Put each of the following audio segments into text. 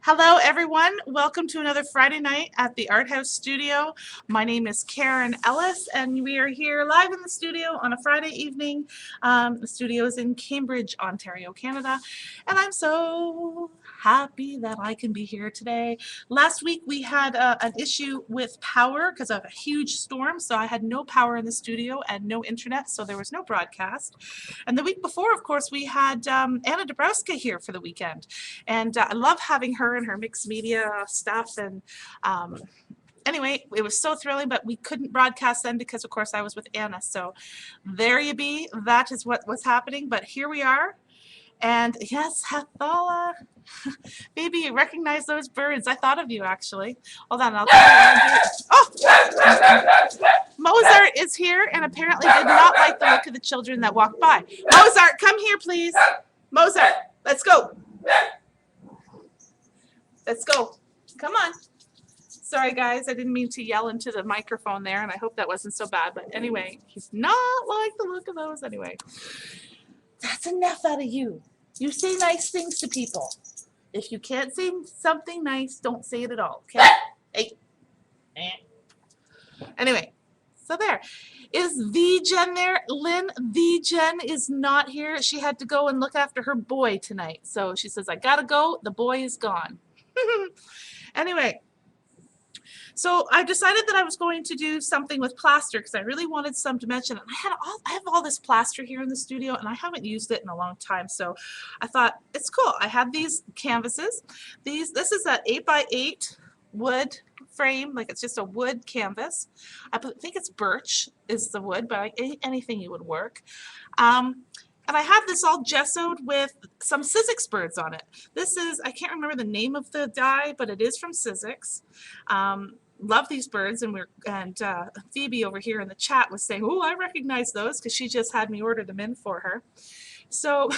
Hello, everyone. Welcome to another Friday night at the Art House Studio. My name is Karen Ellis, and we are here live in the studio on a Friday evening. The studio is in Cambridge, Ontario, Canada, and I'm so happy that I can be here today. Last week we had an issue with power because of a huge storm, so I had no power in the studio and no internet, so there was no broadcast. And the week before, of course, we had Anna Dabrowska here for the weekend. And I love having her and her mixed media stuff. And anyway, it was so thrilling, but we couldn't broadcast then because, of course, I was with Anna. So there you be. That is what was happening. But here we are. And yes, Hathala, baby, you recognize those birds. I thought of you, actually. Hold on, I'll tell you. Oh! Mozart is here and apparently did not like the look of the children that walked by. Mozart, come here, please. Mozart, let's go. Let's go. Come on. Sorry, guys. I didn't mean to yell into the microphone there, and I hope that wasn't so bad. But anyway, he's not like the look of those anyway. That's enough out of you. You say nice things to people. If you can't say something nice, don't say it at all, okay? Hey. Anyway, so there. Is the Jen there? Lynn, the Jen is not here. She had to go and look after her boy tonight. So she says, I gotta go. The boy is gone. Anyway, so I decided that I was going to do something with plaster because I really wanted some dimension. And I have all this plaster here in the studio and I haven't used it in a long time. So I thought it's cool. I have these canvases. This is an 8x8 wood frame, like it's just a wood canvas. I think it's birch is the wood, but anything you would work. And I have this all gessoed with some Sizzix birds on it. This is, I can't remember the name of the die, but it is from Sizzix. Love these birds, and Phoebe over here in the chat was saying, oh, I recognize those because she just had me order them in for her. So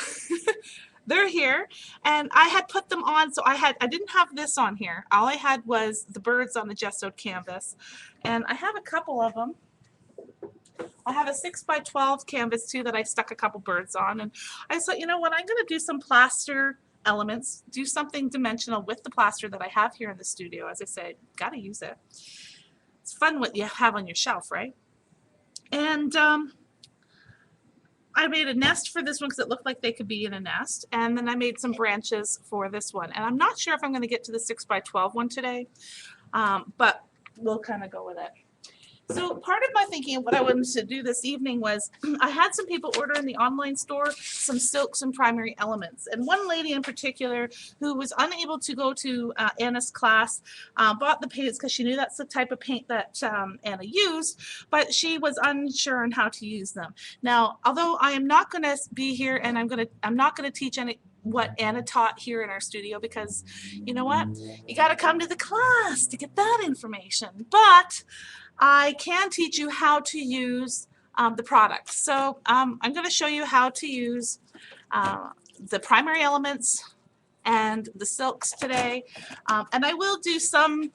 they're here, and I had put them on, so I didn't have this on here. All I had was the birds on the gessoed canvas, and I have a couple of them. I have a 6x12 canvas too that I stuck a couple birds on, and I thought, you know what, I'm going to do some plaster elements, do something dimensional with the plaster that I have here in the studio. As I said, got to use it. It's fun what you have on your shelf, right? And I made a nest for this one because it looked like they could be in a nest, and then I made some branches for this one. And I'm not sure if I'm going to get to the 6x12 one today, but we'll kind of go with it. So part of my thinking of what I wanted to do this evening was I had some people order in the online store some silks and primary elements. And one lady in particular who was unable to go to Anna's class bought the paints because she knew that's the type of paint that Anna used, but she was unsure on how to use them. Now, although I am not going to be here and I'm not going to teach what Anna taught here in our studio, because you know what? You got to come to the class to get that information. But I can teach you how to use the products. So I'm going to show you how to use the primary elements and the silks today. And I will do some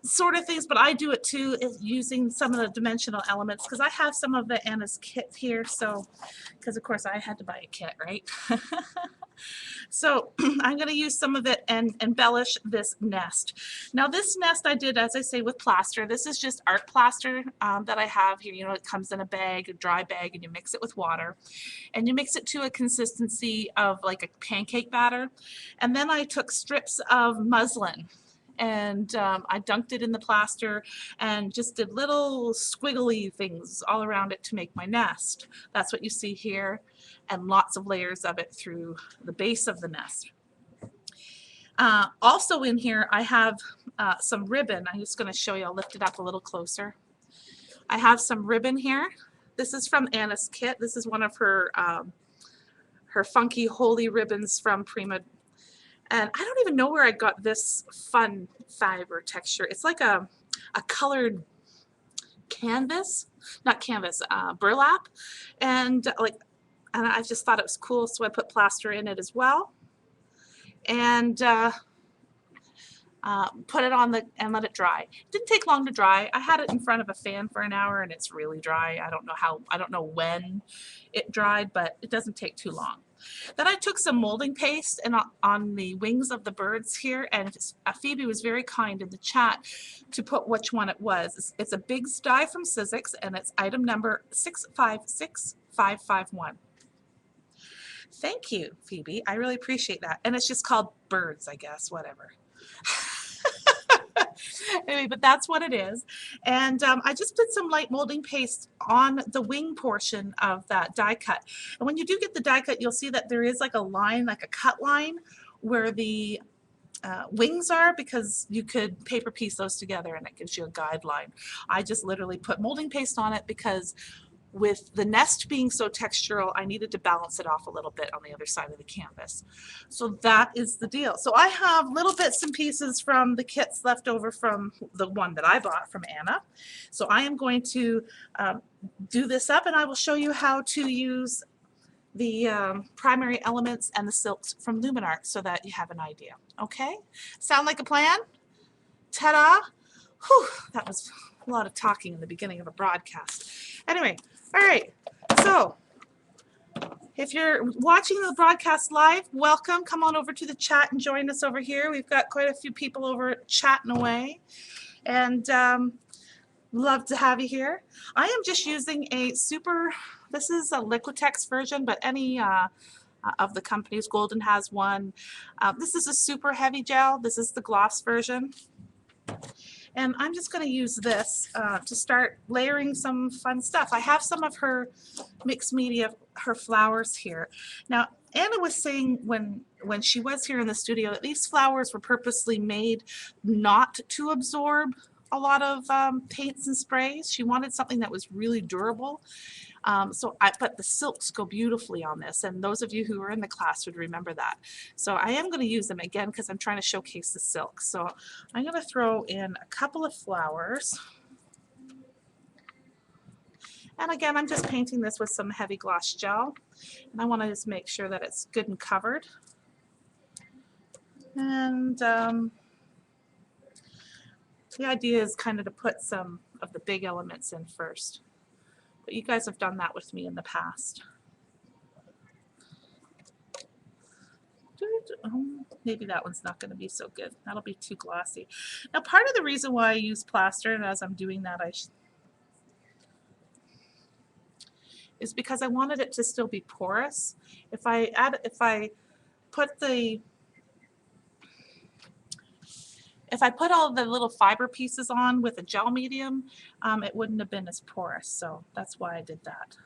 sort of things, but I do it too using some of the dimensional elements because I have some of the Anna's kit here. So, because of course I had to buy a kit, right? So I'm going to use some of it and embellish this nest. Now this nest I did, as I say, with plaster. This is just art plaster that I have here. You know, it comes in a bag, a dry bag, and you mix it with water. And you mix it to a consistency of like a pancake batter. And then I took strips of muslin and I dunked it in the plaster and just did little squiggly things all around it to make my nest. That's what you see here, and lots of layers of it through the base of the nest. Also in here I have some ribbon. I'm just going to show you. I'll lift it up a little closer. I have some ribbon here. This is from Anna's kit. This is one of her funky holy ribbons from Prima. And I don't even know where I got this fun fiber texture. It's like a colored canvas, not canvas, burlap. And I just thought it was cool, so I put plaster in it as well. And put it on and let it dry. It didn't take long to dry. I had it in front of a fan for an hour and it's really dry. I don't know when it dried, but it doesn't take too long. Then I took some molding paste and on the wings of the birds here, and Phoebe was very kind in the chat to put which one it was. It's a big die from Sizzix, and it's item number 656551. Thank you, Phoebe. I really appreciate that. And it's just called birds, I guess, whatever. Anyway, but that's what it is. And I just put some light molding paste on the wing portion of that die cut. And when you do get the die cut, you'll see that there is like a line, like a cut line where the wings are, because you could paper piece those together and it gives you a guideline. I just literally put molding paste on it because with the nest being so textural, I needed to balance it off a little bit on the other side of the canvas. So that is the deal. So I have little bits and pieces from the kits left over from the one that I bought from Anna. So I am going to do this up, and I will show you how to use the primary elements and the silks from Luminart so that you have an idea. Okay? Sound like a plan? Ta-da! Whew, that was a lot of talking in the beginning of a broadcast. Anyway, all right, so if you're watching the broadcast live, welcome. Come on over to the chat and join us over here. We've got quite a few people over chatting away, and love to have you here. I am just using a super, this is a Liquitex version, but any of the companies, Golden has one. This is a super heavy gel. This is the gloss version. And I'm just going to use this to start layering some fun stuff. I have some of her mixed media, her flowers here. Now, Anna was saying when she was here in the studio that these flowers were purposely made not to absorb a lot of paints and sprays. She wanted something that was really durable. But the silks go beautifully on this, and those of you who were in the class would remember that. So I am going to use them again because I'm trying to showcase the silk. So I'm going to throw in a couple of flowers. And again, I'm just painting this with some heavy gloss gel. And I want to just make sure that it's good and covered. And the idea is kind of to put some of the big elements in first. But you guys have done that with me in the past. Maybe that one's not going to be so good. That'll be too glossy. Now, part of the reason why I use plaster, and as I'm doing that, is because I wanted it to still be porous. If I put all the little fiber pieces on with a gel medium, it wouldn't have been as porous, so that's why I did that.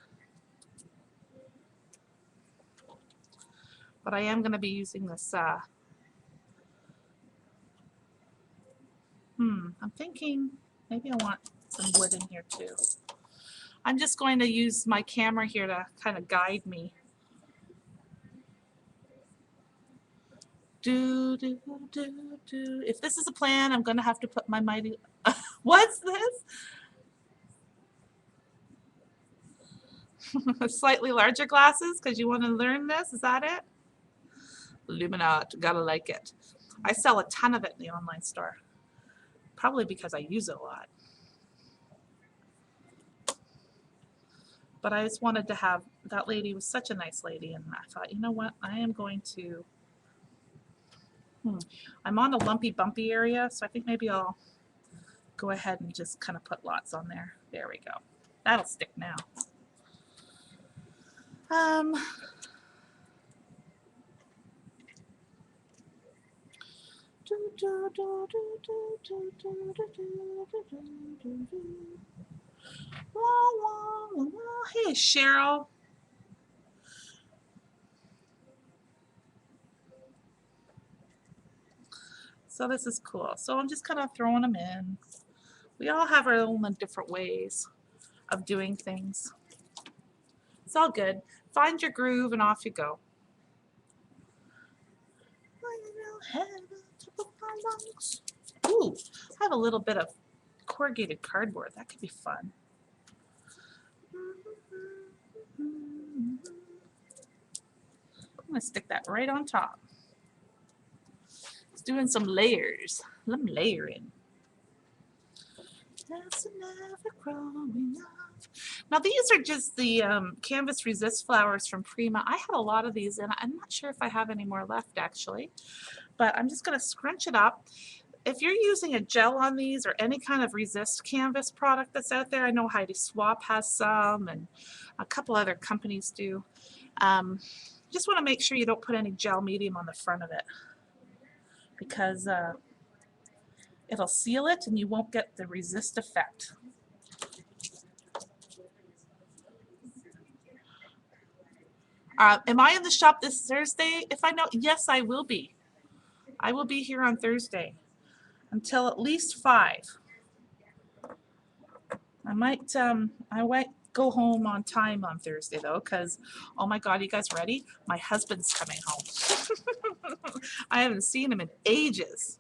But I am going to be using this, I'm thinking maybe I want some wood in here too. I'm just going to use my camera here to kind of guide me. If this is a plan, I'm going to have to put my mighty... What's this? Slightly larger glasses because you want to learn this? Is that it? Luminart, gotta like it. I sell a ton of it in the online store. Probably because I use it a lot. But I just wanted to have... That lady was such a nice lady, and I thought, you know what? I am going to... I'm on a lumpy bumpy area, so I think maybe I'll go ahead and just kind of put lots on there. There we go. That'll stick now. Hey, Cheryl. So this is cool. So I'm just kind of throwing them in. We all have our own different ways of doing things. It's all good. Find your groove and off you go. Ooh, I have a little bit of corrugated cardboard. That could be fun. I'm going to stick that right on top. It's doing some layers. I'm layering. That's never growing up. Now these are just the canvas resist flowers from Prima. I had a lot of these and I'm not sure if I have any more left actually, but I'm just going to scrunch it up. If you're using a gel on these or any kind of resist canvas product that's out there, I know Heidi Swap has some and a couple other companies do. Just want to make sure you don't put any gel medium on the front of it because it'll seal it and you won't get the resist effect. Am I in the shop this Thursday? If I know, yes, I will be. I will be here on Thursday until at least 5. I might go home on time on Thursday though, because oh my God, you guys ready? My husband's coming home. I haven't seen him in ages.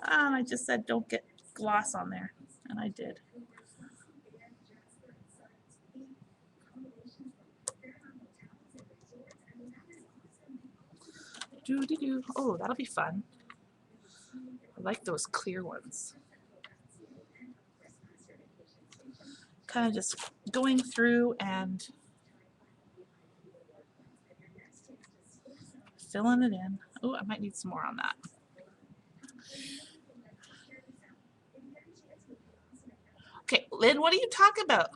And I just said don't get gloss on there, and I did. Doo-dee-doo. Oh, that'll be fun. I like those clear ones. Kind of just going through and filling it in. Oh, I might need some more on that. Okay, Lynn, what are you talking about?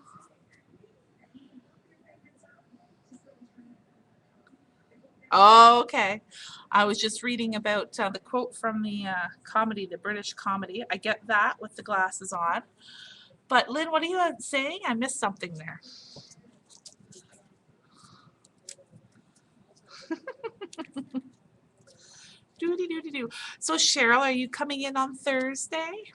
Oh, okay. I was just reading about the quote from the comedy, the British comedy. I get that with the glasses on. But Lynn, what are you saying? I missed something there. Doody doody doo. So Cheryl, are you coming in on Thursday?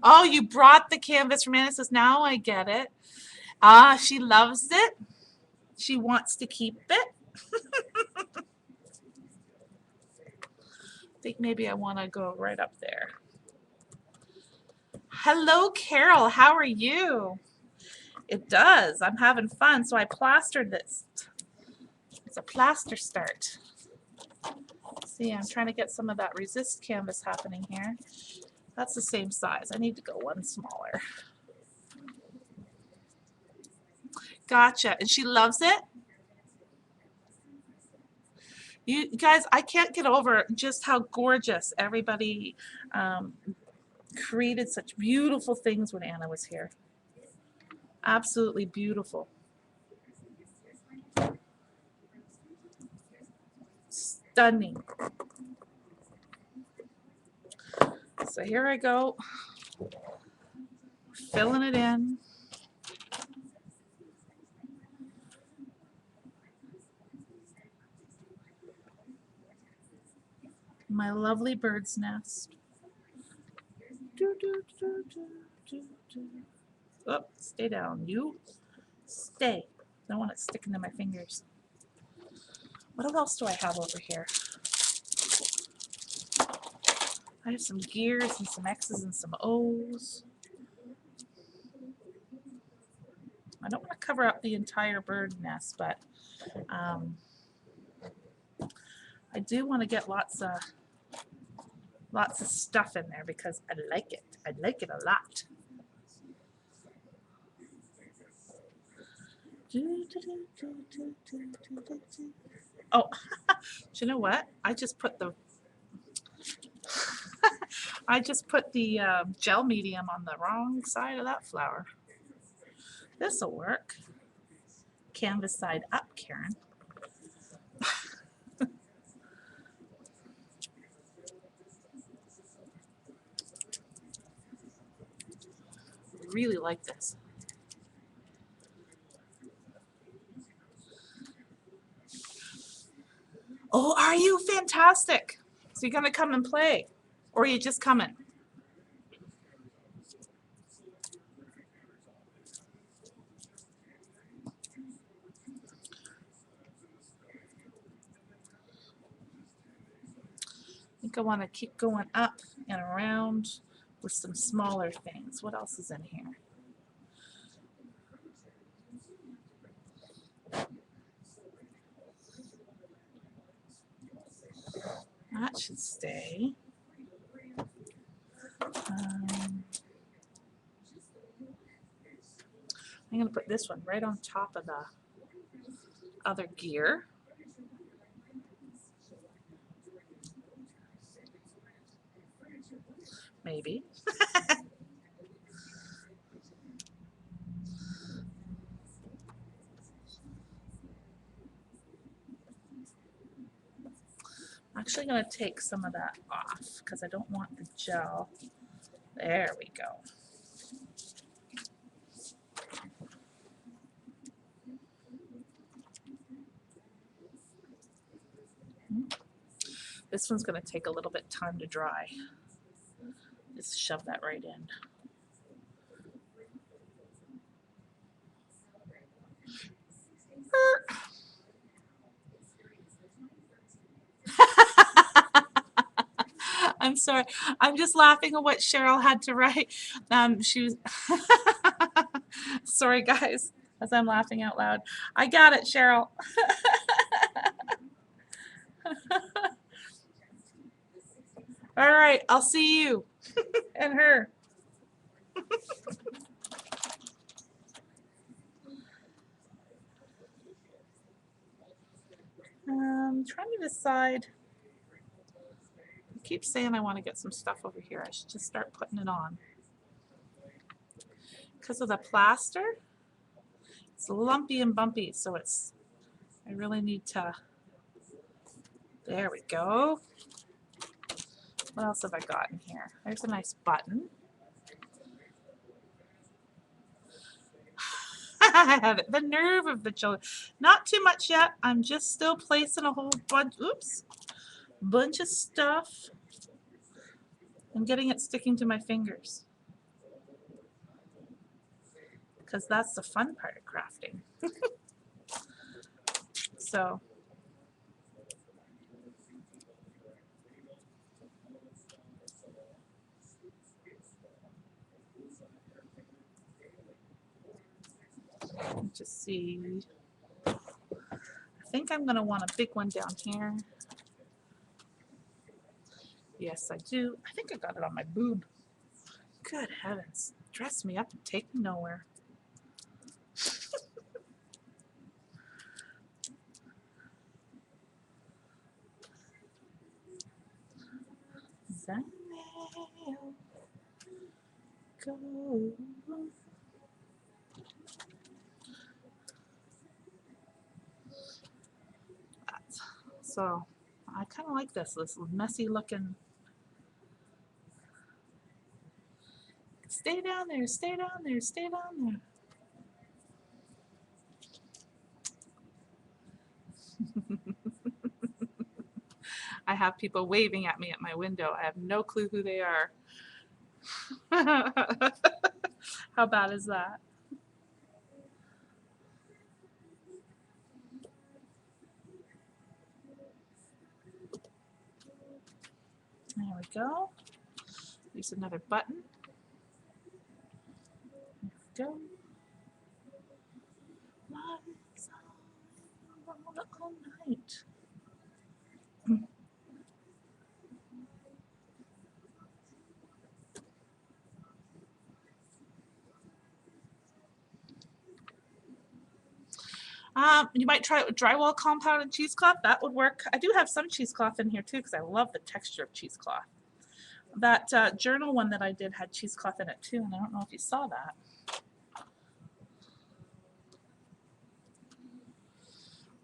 Oh, you brought the canvas from Anna. Says now I get it. Ah, she loves it. She wants to keep it. I think maybe I want to go right up there. Hello, Carol. How are you? It does. I'm having fun. So I plastered this. It's a plaster start. See, I'm trying to get some of that resist canvas happening here. That's the same size. I need to go one smaller. Gotcha. And she loves it? You guys, I can't get over just how gorgeous everybody created such beautiful things when Anna was here. Absolutely beautiful. Stunning. So here I go, filling it in. My lovely bird's nest. Oh, stay down. You stay. I don't want it sticking to my fingers. What else do I have over here? I have some gears and some X's and some O's. I don't want to cover up the entire bird nest, but I do want to get lots of stuff in there because I like it. I like it a lot. Oh, do you know what? I just put the gel medium on the wrong side of that flower. This'll work. Canvas side up, Karen. Really like this. Oh, are you? Fantastic. So you're gonna come and play, or are you just coming? I think I want to keep going up and around with some smaller things. What else is in here? That should stay. I'm going to put this one right on top of the other gear. Maybe. I'm actually going to take some of that off because I don't want the gel. There we go. This one's going to take a little bit time to dry. Just shove that right in. I'm sorry. I'm just laughing at what Cheryl had to write. She was sorry, guys, as I'm laughing out loud. I got it, Cheryl. All right, I'll see you and her. Trying to decide. I keep saying I want to get some stuff over here. I should just start putting it on. Because of the plaster, it's lumpy and bumpy, so I really need to, there we go. What else have I got in here? There's a nice button. I have it. The nerve of the children. Not too much yet. I'm just still placing a whole bunch of stuff and getting it sticking to my fingers. Because that's the fun part of crafting. So just see. I think I'm going to want a big one down here. Yes, I do. I think I got it on my boob. Good heavens. Dress me up and take me nowhere. Go. So I kind of like this messy looking. Stay down there, stay down there, stay down there. I have people waving at me at my window. I have no clue who they are. How bad is that? There we go. There's another button. There we go. All night. You might try it with drywall compound and cheesecloth. That would work. I do have some cheesecloth in here too because I love the texture of cheesecloth. That journal one that I did had cheesecloth in it too, and I don't know if you saw that.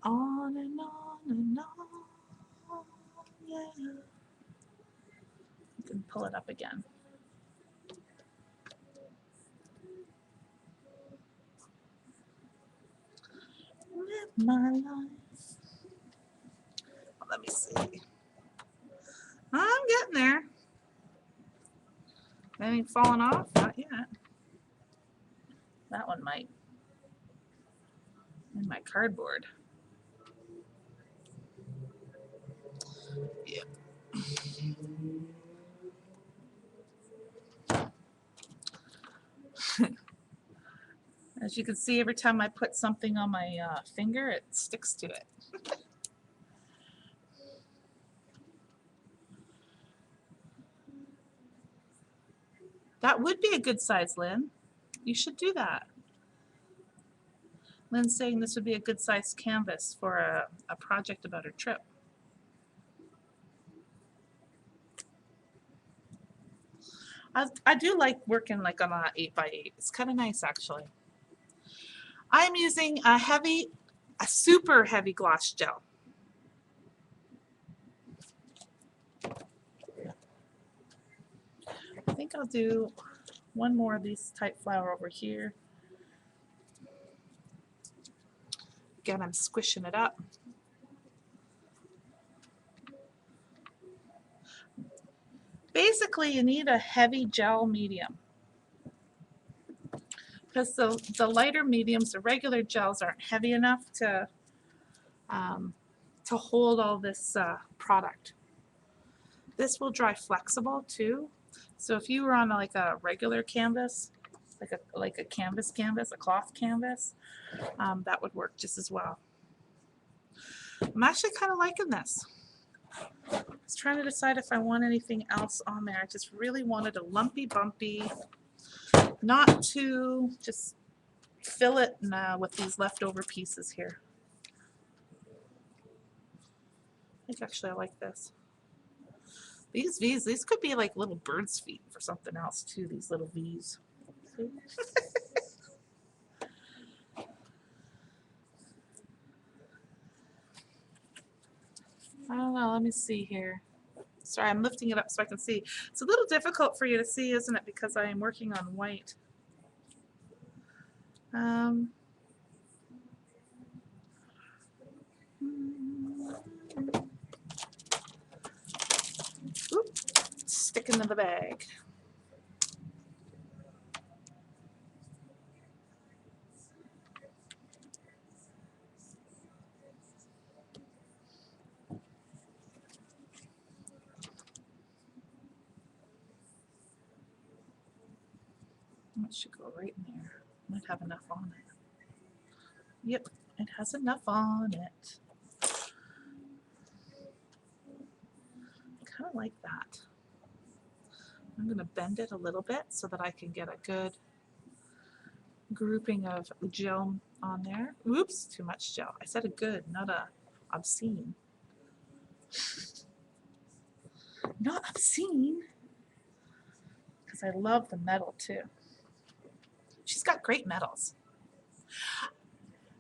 On and on and on, yeah. You can pull it up again. Live my life. Well, let me see. I'm getting there. Anything falling off? Not yet. That one might. In my cardboard. Yep. As you can see, every time I put something on my finger, it sticks to it. That would be a good size, Lynn. You should do that. Lynn's saying this would be a good size canvas for a project about her trip. I do like working like on a 8x8. It's kind of nice actually. I'm using a super heavy gloss gel. I think I'll do one more of these type flower over here. Again, I'm squishing it up. Basically, you need a heavy gel medium because the lighter mediums, the regular gels, aren't heavy enough to hold all this product. This will dry flexible too. So if you were on like a regular canvas, like a canvas, a cloth canvas, that would work just as well. I'm actually kind of liking this. I was trying to decide if I want anything else on there. I just really wanted a lumpy, bumpy, not to just fill it with these leftover pieces here. I think actually I like this. These V's, these could be like little bird's feet for something else too, these little V's. I don't know, let me see here. Sorry, I'm lifting it up so I can see. It's a little difficult for you to see, isn't it? Because I am working on white. Oop, stick into the bag. That should go right in there. Might have enough on it. Yep, it has enough on it. Kind of like that. I'm going to bend it a little bit so that I can get a good grouping of gel on there. Oops, too much gel. I said a good, not a obscene. Not obscene, because I love the metal too. She's got great metals.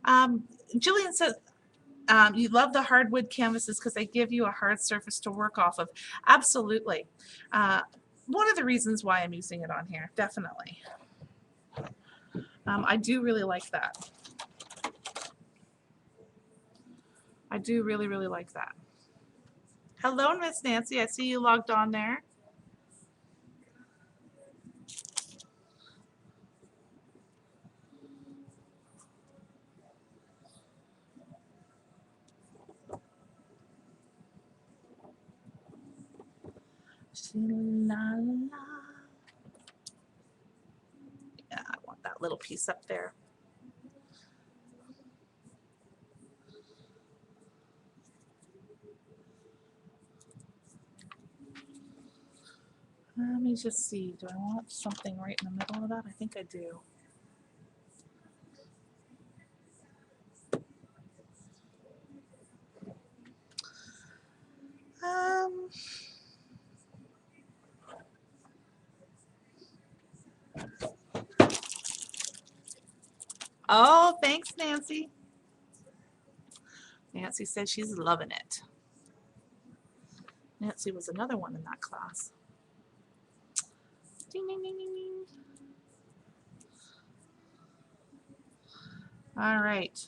Jillian says, you love the hardwood canvases because they give you a hard surface to work off of. Absolutely. One of the reasons why I'm using it on here, definitely. I do really like that. I do really, really like that. Hello, Miss Nancy. I see you logged on there. Yeah, I want that little piece up there. Let me just see. Do I want something right in the middle of that? I think I do. Oh, thanks, Nancy. Nancy said she's loving it. Nancy was another one in that class. Ding, ding, ding, ding, ding. All right.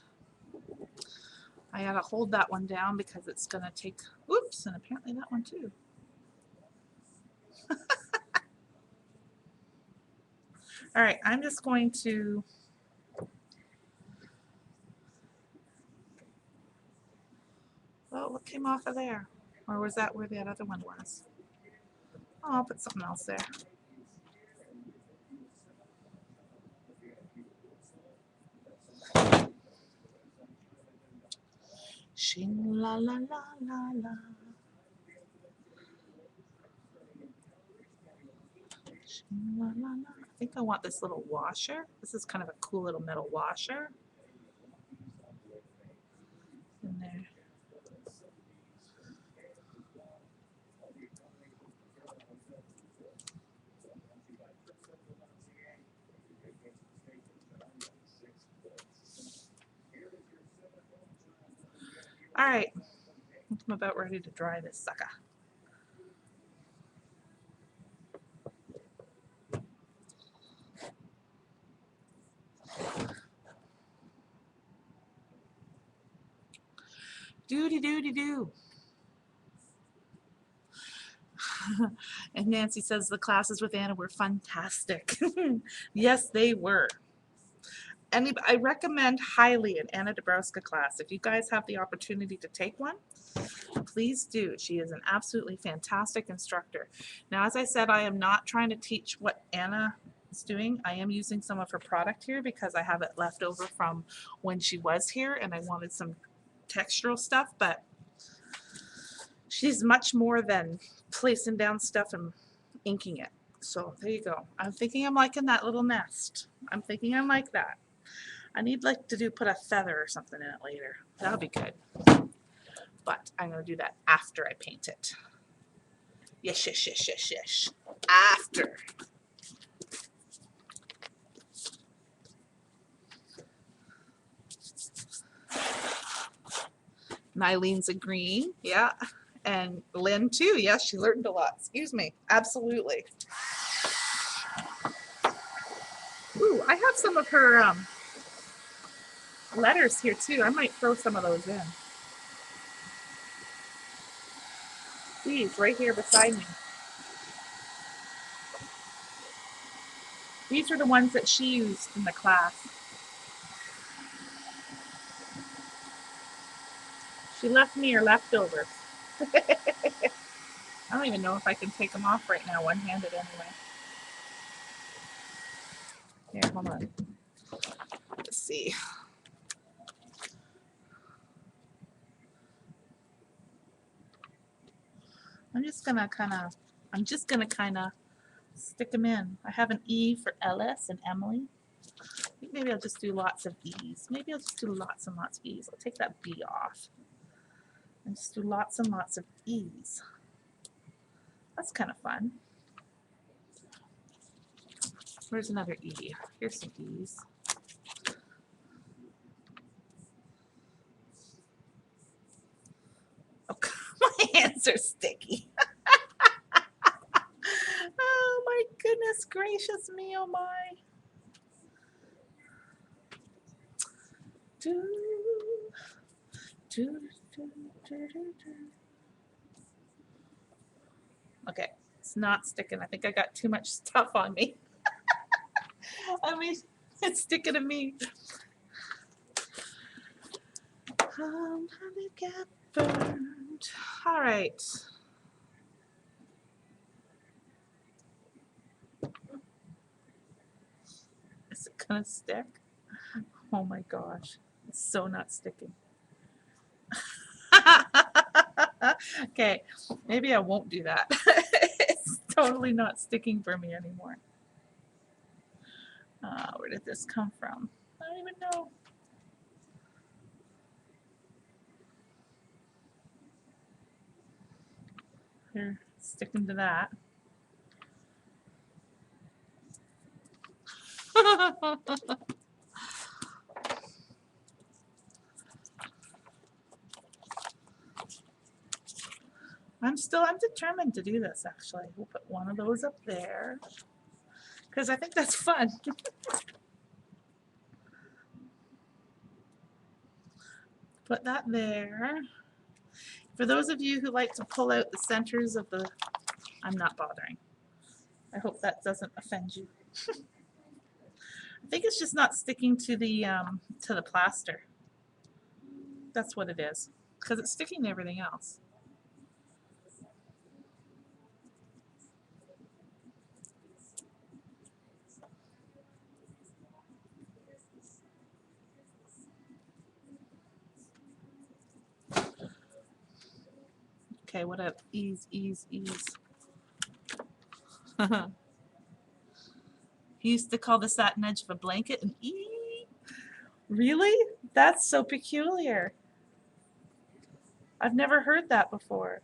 I gotta hold that one down because it's gonna take, oops, and apparently that one too. All right, I'm just going to what came off of there? Or was that where that other one was? Oh, I'll put something else there. Shing la la la la la. La, la, la. I think I want this little washer. This is kind of a cool little metal washer in there. All right, I'm about ready to dry this sucker. Doody doody doo. And Nancy says the classes with Anna were fantastic. Yes, they were. And I recommend highly an Anna Dabrowska class. If you guys have the opportunity to take one, please do. She is an absolutely fantastic instructor. Now, as I said, I am not trying to teach what Anna is doing. I am using some of her product here because I have it left over from when she was here and I wanted some textural stuff, but she's much more than placing down stuff and inking it. So there you go. I'm thinking I'm liking that little nest. I'm thinking I like that. I need like to put a feather or something in it later. That'll be good. But I'm going to do that after I paint it. Yes, yes, yes, yes, yes. After. Nylene's agreeing. Yeah. And Lynn too. Yes, she learned a lot. Excuse me. Absolutely. Ooh, I have some of her letters here too. I might throw some of those in. These right here beside me. These are the ones that she used in the class. She left me her leftovers. I don't even know if I can take them off right now, one-handed anyway. Here, hold on. Let's see. I'm just gonna kind of stick them in. I have an E for Ellis and Emily. I think maybe I'll just do lots of E's. Maybe I'll just do lots and lots of E's. I'll take that B off and just do lots and lots of E's. That's kind of fun. Where's another E? Here's some E's. Oh, my hands are sticky. Oh my goodness gracious me, oh my. Do, do, do, do, do. Okay, it's not sticking. I think I got too much stuff on me. I mean, it's sticking to me. How did get burned? All right. Is it gonna stick? Oh my gosh, it's so not sticking. Okay, maybe I won't do that. It's totally not sticking for me anymore. Where did this come from? I don't even know. Here, sticking to that. I'm determined to do this actually. We'll put one of those up there because I think that's fun. Put that there. For those of you who like to pull out the centers of the, I'm not bothering. I hope that doesn't offend you. I think it's just not sticking to the plaster. That's what it is, because it's sticking to everything else. Okay, what up? Ease, ease, ease. He used to call the satin edge of a blanket an E. Really? That's so peculiar. I've never heard that before.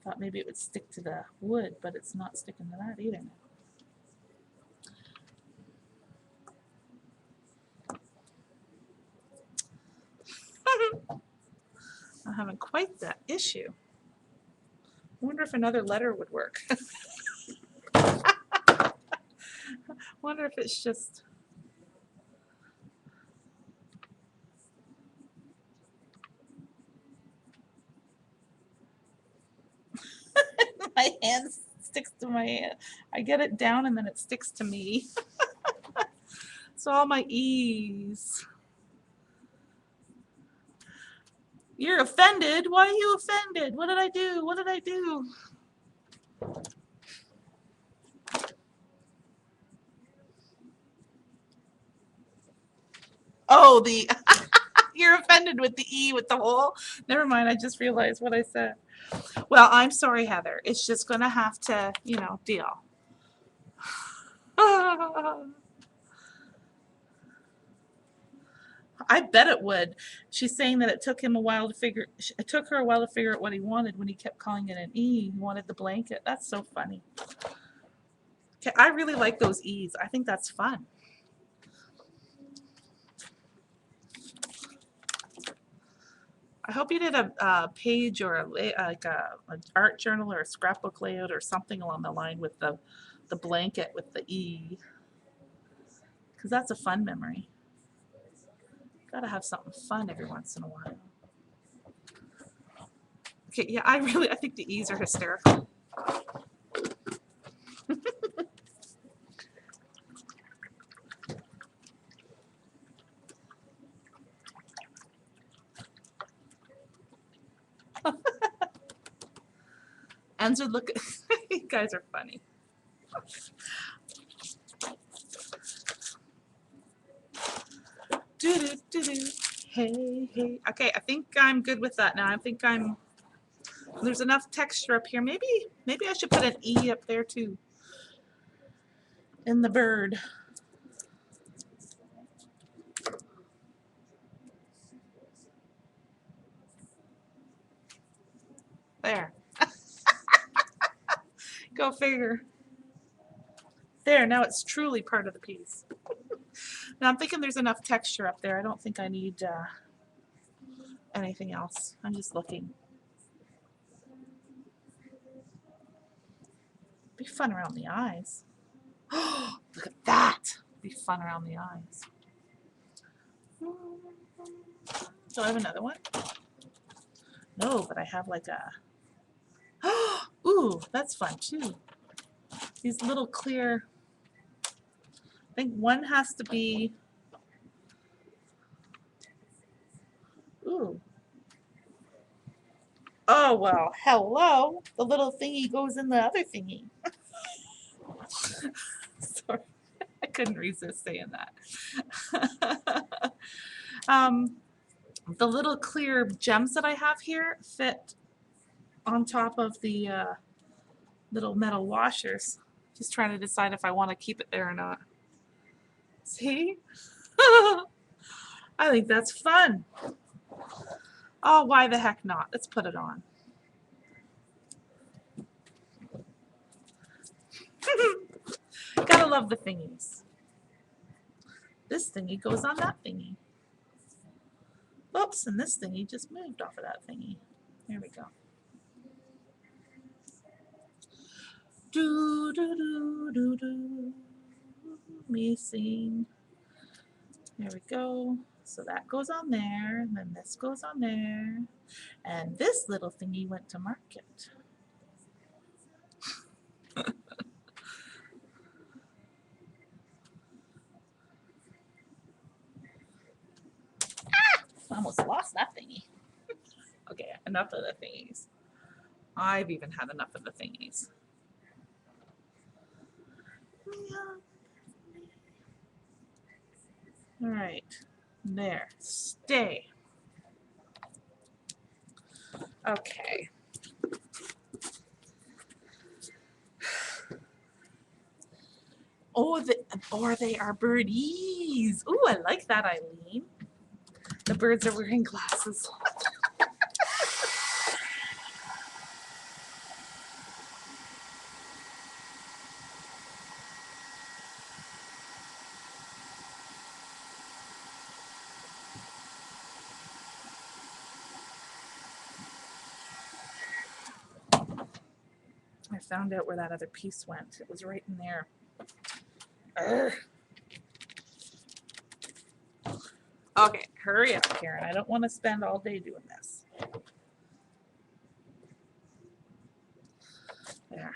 Thought maybe it would stick to the wood, but it's not sticking to that either. I'm having quite that issue. I wonder if another letter would work. Wonder if it's just... my hand sticks to my hand. I get it down and then it sticks to me. So all my E's. You're offended? Why are you offended? What did I do? What did I do? Oh, the you're offended with the E with the hole? Never mind, I just realized what I said. Well, I'm sorry, Heather. It's just going to have to, you know, deal. I bet it would. She's saying that it took him a while to figure. It took her a while to figure out what he wanted when he kept calling it an E. He wanted the blanket. That's so funny. Okay, I really like those E's. I think that's fun. I hope you did a page or like an art journal or a scrapbook layout or something along the line with the blanket with the E, because that's a fun memory. Gotta have something fun every once in a while. Okay, yeah, I think the E's are hysterical. Ends would look. You guys are funny. Do do do do. Hey hey. Okay, I think I'm good with that now. I think I'm. There's enough texture up here. Maybe I should put an E up there too. In the bird. There. Go figure. There, now it's truly part of the piece. Now I'm thinking there's enough texture up there. I don't think I need anything else. I'm just looking. Be fun around the eyes. Look at that. Be fun around the eyes. Do I have another one? No, but I have like a... Ooh, that's fun too. These little clear... I think one has to be... Ooh. Oh, well, hello. The little thingy goes in the other thingy. Sorry, I couldn't resist saying that. The little clear gems that I have here fit on top of the little metal washers. Just trying to decide if I want to keep it there or not. See? I think that's fun. Oh, why the heck not? Let's put it on. Gotta love the thingies. This thingy goes on that thingy. Oops, and this thingy just moved off of that thingy. There we go. Do do do do do. Me sing. There we go. So that goes on there, and then this goes on there, and this little thingy went to market. I almost lost that thingy. Okay, enough of the thingies. I've even had enough of the thingies. All right, there, stay. Okay, Oh, or they are birdies. Ooh, I like that, Eileen. The birds are wearing glasses. I found out where that other piece went. It was right in there. Urgh. Okay, hurry up, Karen. I don't want to spend all day doing this. There.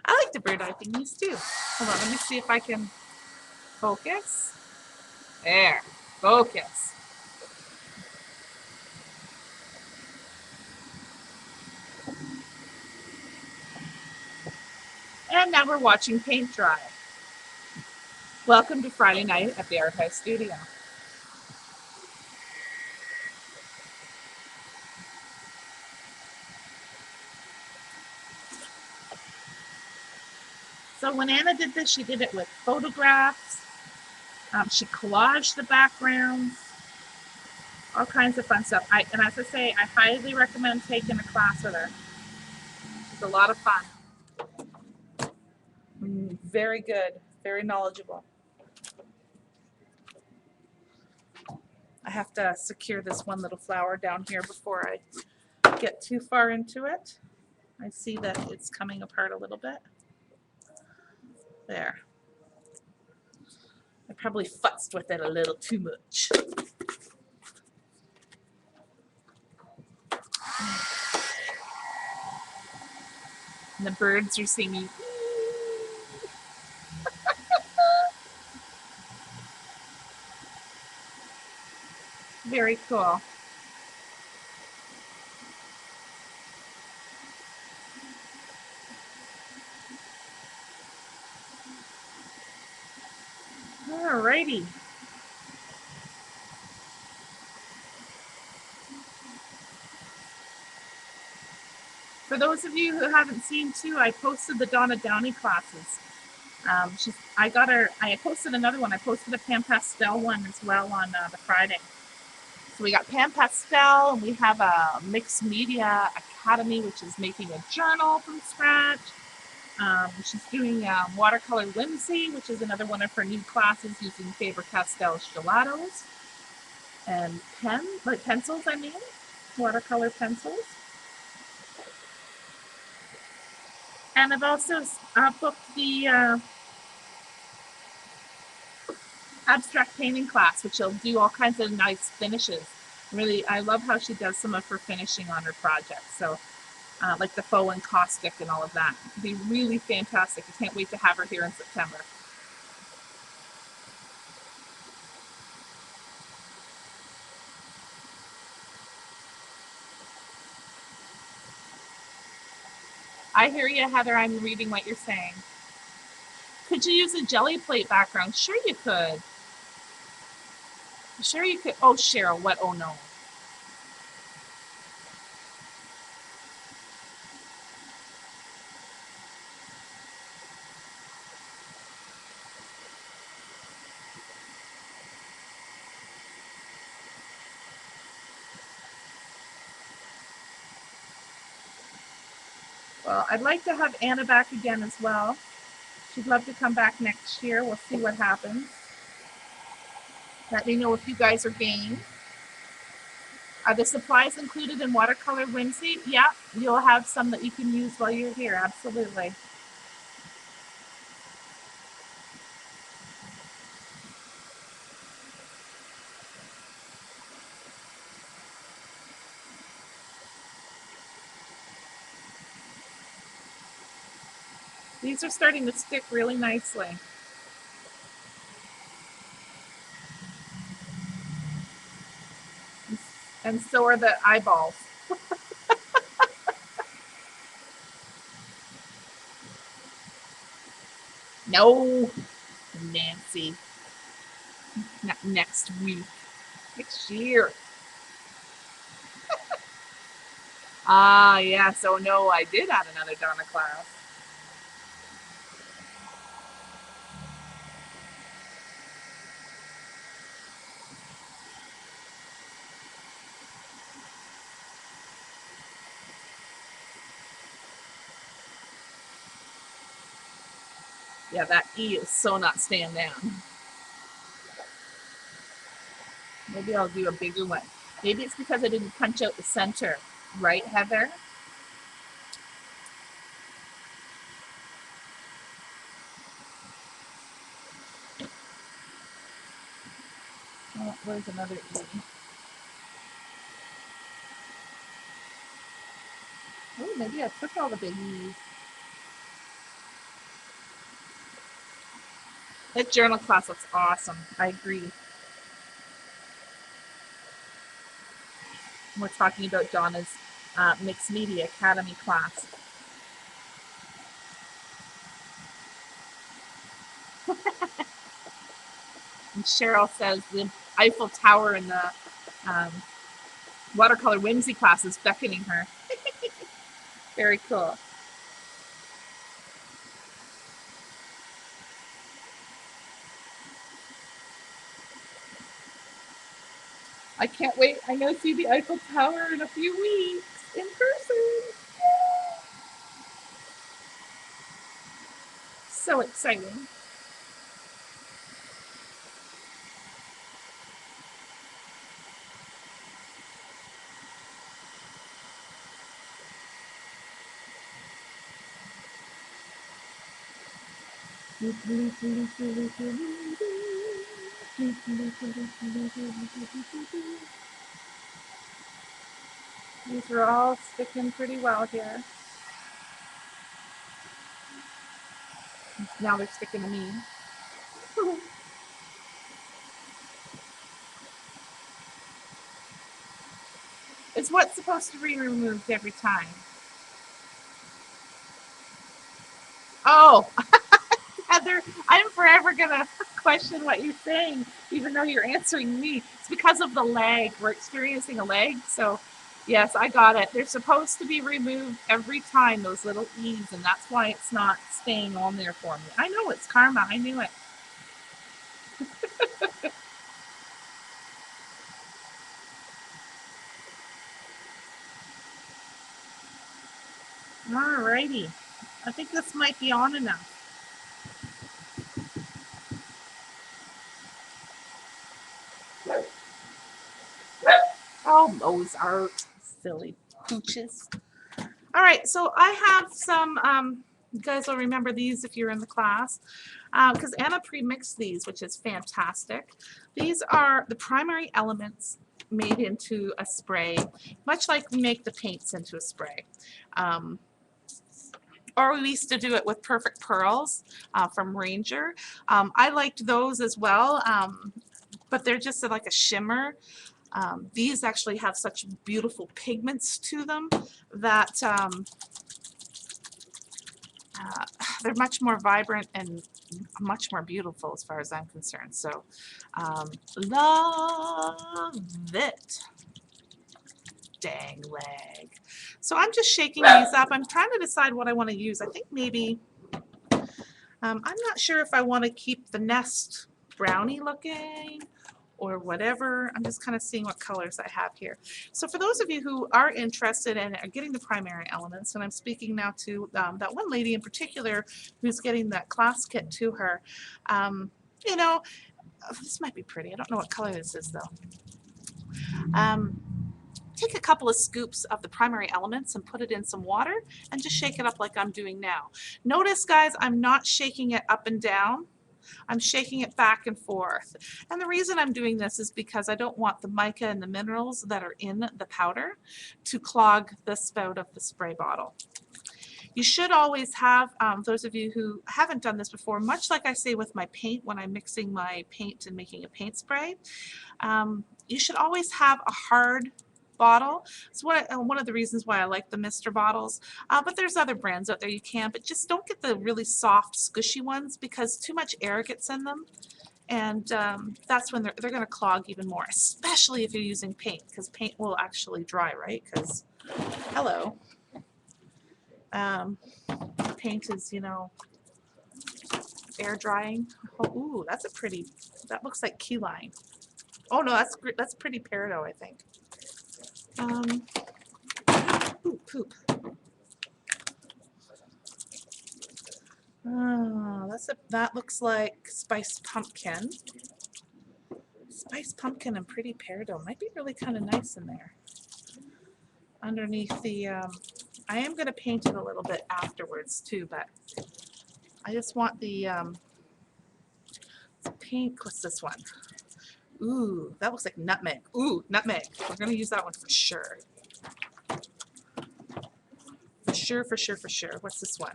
I like the bird eye thingies too. Hold on, let me see if I can focus. There, focus. And now we're watching paint dry. Welcome to Friday night at the Art House Studio. So when Anna did this, she did it with photographs. She collaged the backgrounds, all kinds of fun stuff. And as I say, I highly recommend taking a class with her. It's a lot of fun. Very good, very knowledgeable. I have to secure this one little flower down here before I get too far into it. I see that it's coming apart a little bit. There. I probably futzed with it a little too much. And the birds are singing. Very cool. Alrighty. For those of you who haven't seen too, I posted the Donna Downey classes. I posted another one. I posted a Pan Pastel one as well on the Friday. So we got Pan Pastel, and we have a Mixed Media Academy, which is making a journal from scratch. She's doing Watercolor Whimsy, which is another one of her new classes using Faber-Castell gelatos and pencils, watercolor pencils. And I've also booked the abstract painting class, which will do all kinds of nice finishes. Really, I love how she does some of her finishing on her projects. So, like the faux and caustic and all of that. It'll be really fantastic. I can't wait to have her here in September. I hear you, Heather. I'm reading what you're saying. Could you use a jelly plate background? Sure you could. Sure you could. Oh, Cheryl, what? Oh, no. Well, I'd like to have Anna back again as well. She'd love to come back next year. We'll see what happens. Let me know if you guys are game. Are the supplies included in Watercolor Whimsy? Yeah, you'll have some that you can use while you're here. Absolutely. These are starting to stick really nicely. And so are the eyeballs. No, Nancy. Not next week. Next year. Ah, yes. Oh no, I did add another Donna class. Yeah, that E is so not staying down. Maybe I'll do a bigger one. Maybe it's because I didn't punch out the center, right, Heather? Oh, where's another E? Oh, maybe I took all the big E's. That journal class looks awesome. I agree. We're talking about Donna's Mixed Media Academy class. And Cheryl says the Eiffel Tower in the um, watercolor whimsy class is beckoning her. Very cool. I can't wait. I'm going to see the Eiffel Tower in a few weeks in person. So exciting. These are all sticking pretty well here. Now they're sticking to me. It's what's supposed to be removed every time. Oh, Heather, I'm forever gonna question what you're saying, even though you're answering me. It's because of the lag. We're experiencing a lag. So, yes, I got it. They're supposed to be removed every time, those little E's, and that's why it's not staying on there for me. I know it's karma. I knew it. Alrighty. I think this might be on enough. Oh, Mozart. Silly pooches. All right, so I have some, you guys will remember these if you're in the class, because Anna pre-mixed these, which is fantastic. These are the primary elements made into a spray, much like we make the paints into a spray. Um, or we used to do it with Perfect Pearls from Ranger. I liked those as well, but they're just like a shimmer. These actually have such beautiful pigments to them that uh, they're much more vibrant and much more beautiful as far as I'm concerned. So love it. Dang leg. So I'm just shaking these up. I'm trying to decide what I want to use. I think maybe, I'm not sure if I want to keep the nest brownie looking or whatever. I'm just kind of seeing what colors I have here. So for those of you who are interested in getting the primary elements, and I'm speaking now to that one lady in particular who's getting that class kit to her, you know, this might be pretty. I don't know what color this is though. Take a couple of scoops of the primary elements and put it in some water and just shake it up like I'm doing now. Notice, guys, I'm not shaking it up and down. I'm shaking it back and forth. And the reason I'm doing this is because I don't want the mica and the minerals that are in the powder to clog the spout of the spray bottle. You should always have, those of you who haven't done this before, much like I say with my paint when I'm mixing my paint and making a paint spray, you should always have a hard bottle. It's one of the reasons why I like the Mister bottles, but there's other brands out there you can, but just don't get the really soft squishy ones because too much air gets in them, and that's when they're going to clog even more, especially if you're using paint, because paint will actually dry, right? Because Hello. Paint is, you know, air drying. Oh, ooh, that's a pretty, that looks like key lime. Oh no, that's pretty peridot, I think. Ooh, poop. Oh, that looks like spiced pumpkin. Spiced pumpkin and pretty peridot might be really kind of nice in there. Underneath the, I am going to paint it a little bit afterwards too, but I just want the pink. What's this one? Ooh, that looks like nutmeg. Ooh, nutmeg. We're going to use that one for sure. For sure, for sure, for sure. What's this one?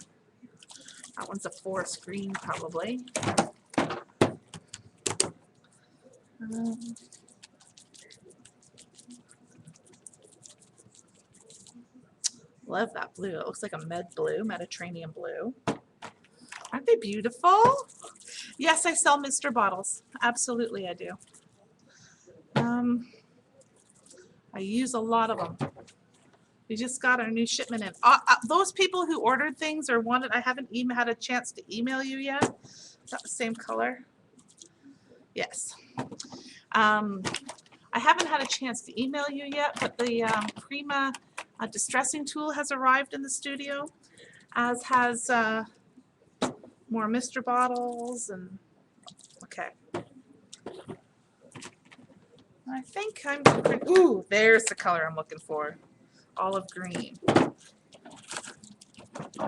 That one's a forest green, probably. Love that blue. It looks like a Mediterranean blue. Aren't they beautiful? Yes, I sell Mr. bottles. Absolutely, I do. I use a lot of them. We just got our new shipment in. Those people who ordered things or wanted, I haven't even had a chance to email you yet. Is that the same color? Yes. I haven't had a chance to email you yet, but the Prima distressing tool has arrived in the studio, as has more Mr. bottles and okay. I think I'm pretty, ooh, there's the color I'm looking for. Olive green.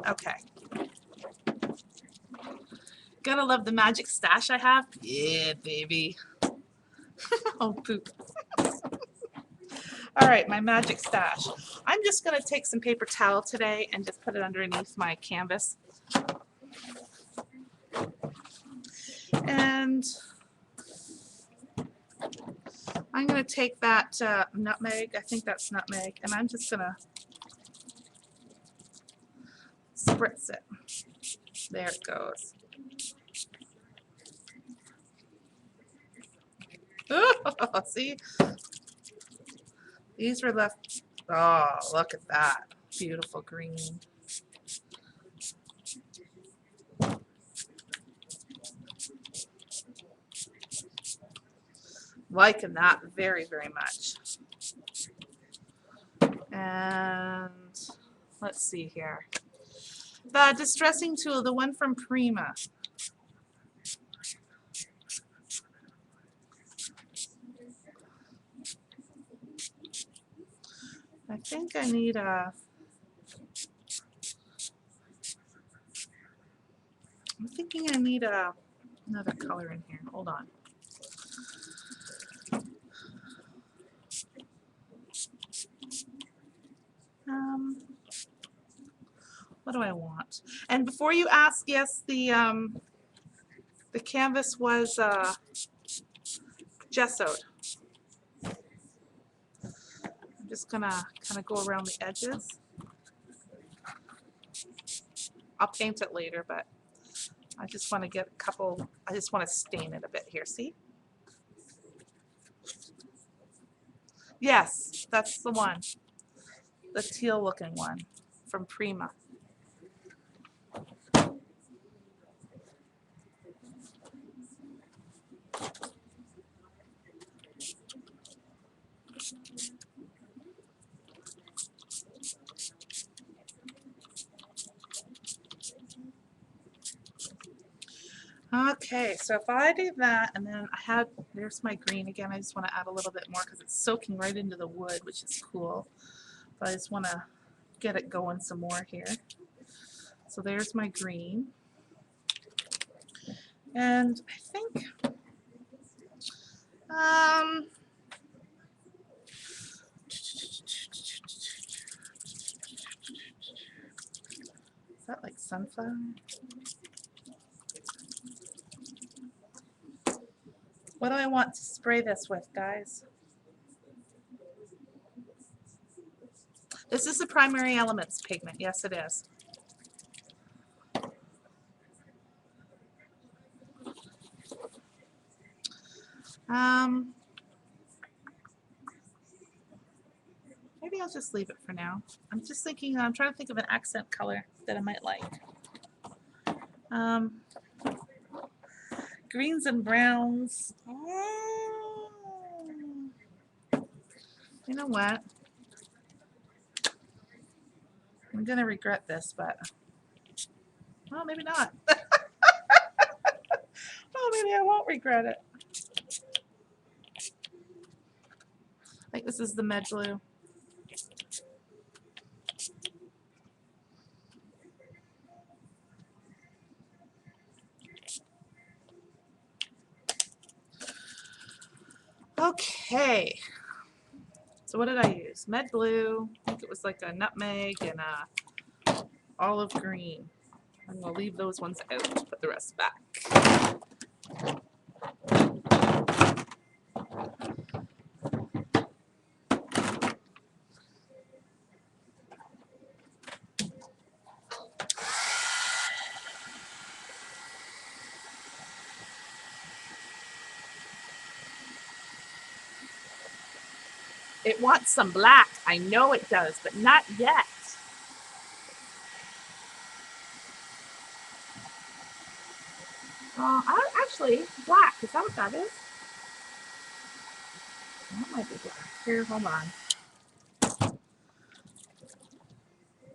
Okay. Gotta love the magic stash I have. Yeah, baby. Oh, poop. All right, my magic stash. I'm just gonna take some paper towel today and just put it underneath my canvas. And I'm going to take that nutmeg, I think that's nutmeg, and I'm just going to spritz it. There it goes. Oh, see? These were left. Oh, look at that. Beautiful green. Liking that very, very much. And let's see here. The distressing tool, the one from Prima. I think I need a, I'm thinking I need another color in here. Hold on. What do I want? And before you ask, yes, the canvas was gessoed. I'm just gonna kind of go around the edges. I'll paint it later, but I just want to get a couple, I just want to stain it a bit here, see? Yes, that's the one. The teal looking one from Prima. Okay, so if I do that, and then there's my green again. I just want to add a little bit more because it's soaking right into the wood, which is cool. But I just want to get it going some more here. So there's my green. And I think, is that like sunflower? What do I want to spray this with, guys? This is the Primary Elements pigment. Yes, it is. Maybe maybe I'll just leave it for now. I'm just thinking, I'm trying to think of an accent color that I might like. Greens and browns. You know what? I'm gonna regret this, but well, maybe not. Oh, maybe I won't regret it. I think this is the med blue. Okay. So what did I use? Med blue. I think it was like a nutmeg and a olive green. I'm gonna leave those ones out, put the rest back. It wants some black. I know it does, but not yet. Actually, black. Is that what that is? That might be black. Here, hold on.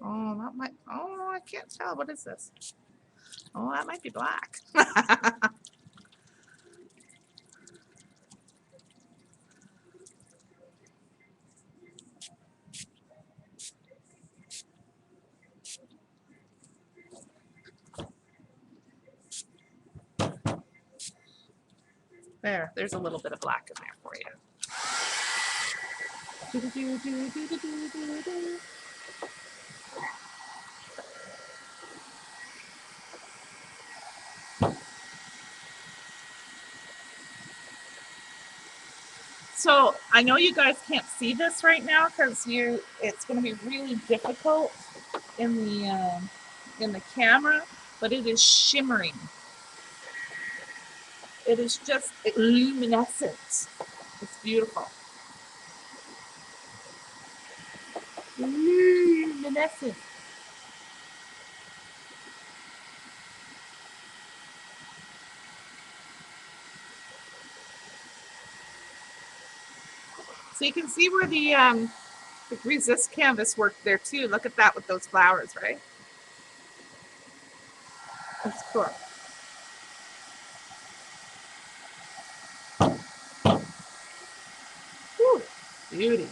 Oh, that might. Oh, I can't tell. What is this? Oh, that might be black. There's a little bit of black in there for you. So I know you guys can't see this right now because it's going to be really difficult in the camera, but it is shimmering. It is just luminescent. It's beautiful. Luminescent. So you can see where the resist canvas worked there too. Look at that with those flowers, right? That's cool. Whew, beauty.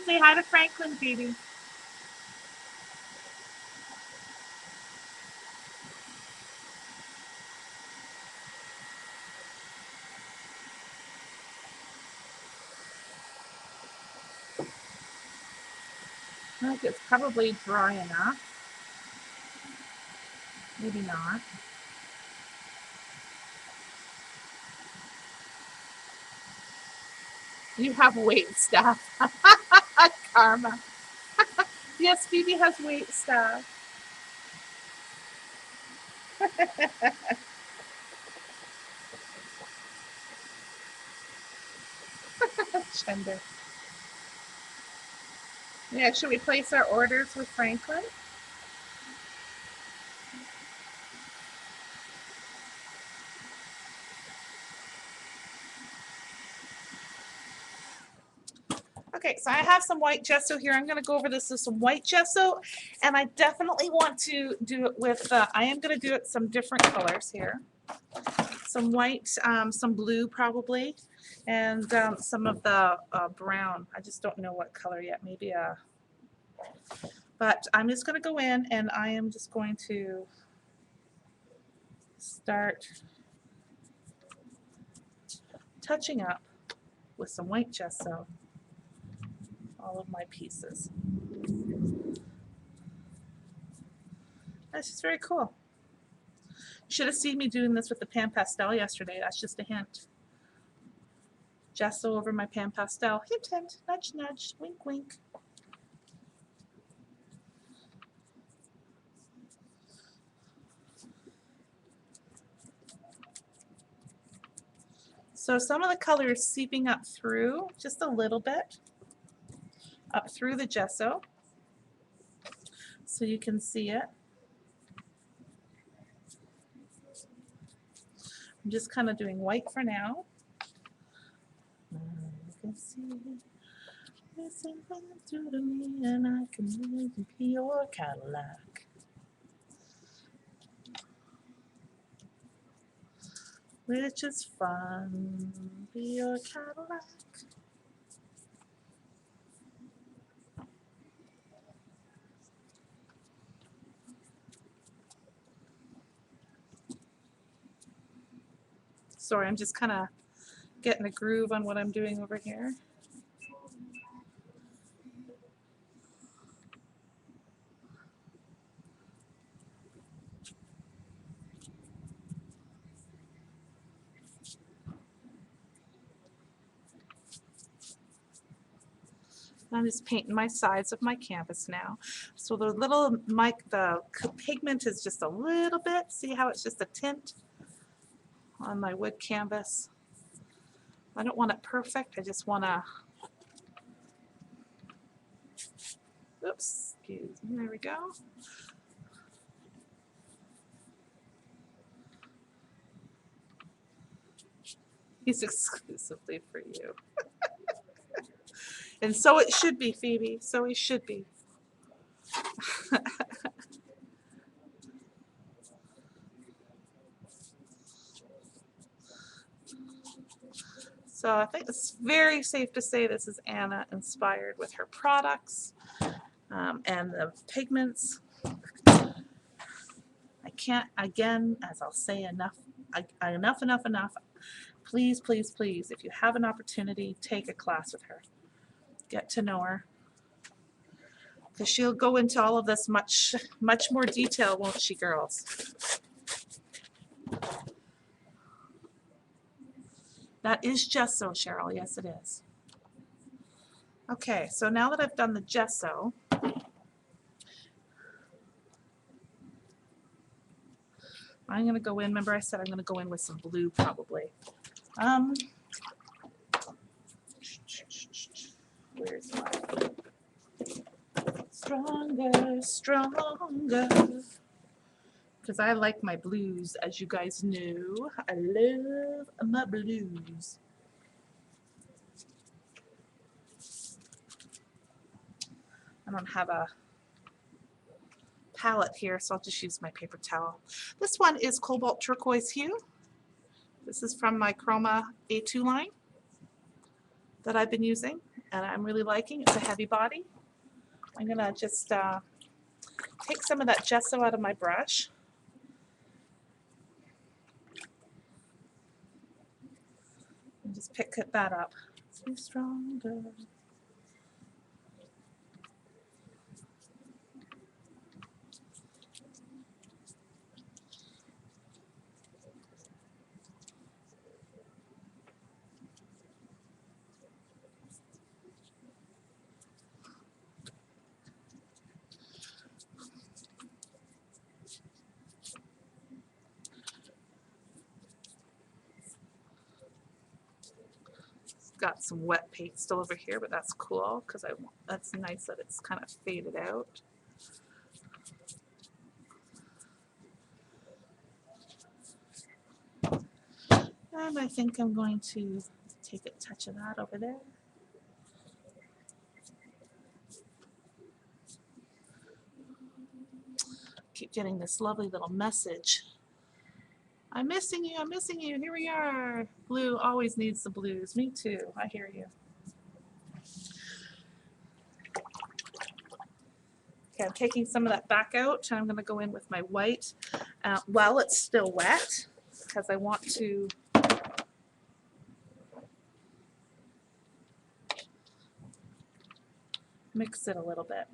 Say hi to Franklin, Phoebe. I think it's probably dry enough. Maybe not. You have wait staff. Karma. Yes, Phoebe has wait staff. Gender. Yeah, should we place our orders with Franklin? Okay, so I have some white gesso here. I'm going to go over this with some white gesso, and I definitely want to do it with, I am going to do it some different colors here. Some white, some blue probably, and some of the brown. I just don't know what color yet, maybe but I'm just going to go in and I am just going to start touching up with some white gesso all of my pieces. That's just very cool. You should have seen me doing this with the pan pastel yesterday. That's just a hint. gesso over my pan pastel. Hint, hint, nudge, nudge, wink, wink. So some of the color is seeping up through, just a little bit, up through the gesso, so you can see it. I'm just kind of doing white for now. I can see listen through to me, and I can be your Cadillac. Which is fun, be your Cadillac. Sorry, I'm just kind of getting a groove on what I'm doing over here. I'm just painting my sides of my canvas now. So the the pigment is just a little bit. See how it's just a tint on my wood canvas? I don't want it perfect. I just want to, oops, excuse me, there we go. He's exclusively for you. And so it should be, Phoebe. So he should be. So I think it's very safe to say this is Anna inspired with her products and the pigments. I can't, again, as I'll say enough. Please, please, please, if you have an opportunity, take a class with her. Get to know her. Because she'll go into all of this much more detail, won't she, girls? That is gesso, Cheryl. Yes, it is. Okay, so now that I've done the gesso, I'm going to go in. Remember I said I'm going to go in with some blue probably. Where's my stronger, stronger? Because I like my blues, as you guys know. I love my blues. I don't have a palette here, so I'll just use my paper towel. This one is Cobalt Turquoise Hue. This is from my Chroma A2 line that I've been using, and I'm really liking. It's a heavy body. I'm going to just take some of that gesso out of my brush. And just pick that up. Be stronger. Got some wet paint still over here, but that's cool because that's nice that it's kind of faded out. And I think I'm going to take a touch of that over there. Keep getting this lovely little message. I'm missing you, I'm missing you, here we are. Blue always needs the blues. Me too, I hear you. Okay, I'm taking some of that back out, and I'm going to go in with my white while it's still wet, because I want to mix it a little bit.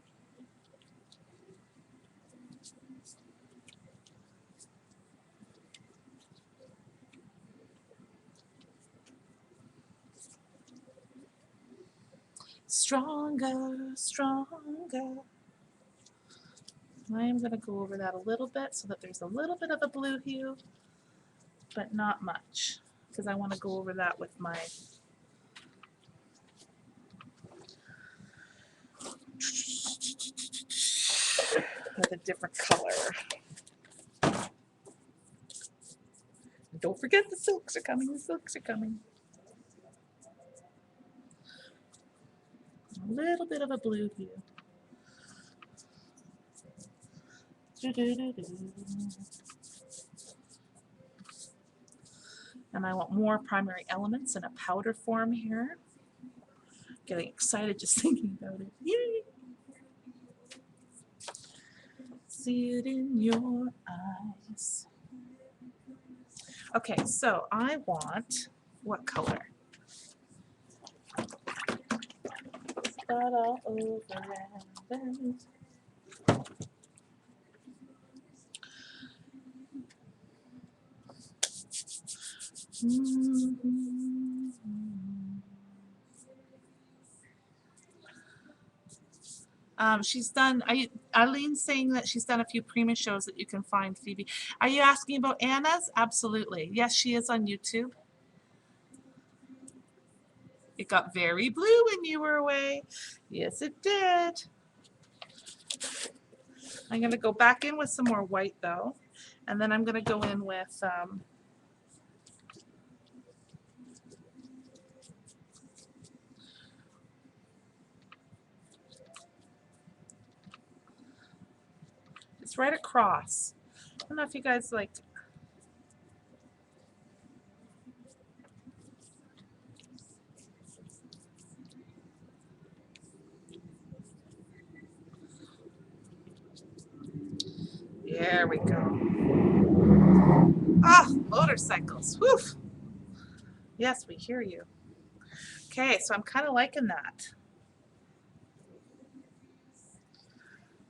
Stronger, stronger. I am going to go over that a little bit so that there's a little bit of a blue hue, but not much, because I want to go over that with my with a different color. Don't forget the silks are coming, the silks are coming. A little bit of a blue hue. And I want more primary elements in a powder form here. Getting excited just thinking about it. Yay! See it in your eyes. Okay, so I want what color? Spot all over and she's done, Eileen's saying that she's done a few Prima shows that you can find, Phoebe. Are you asking about Anna's? Absolutely. Yes, she is on YouTube. It got very blue when you were away. Yes, it did. I'm going to go back in with some more white, though. And then I'm going to go in with it's right across. I don't know if you guys like. There we go. Ah, motorcycles. Whew. Yes, we hear you. Okay, so I'm kind of liking that.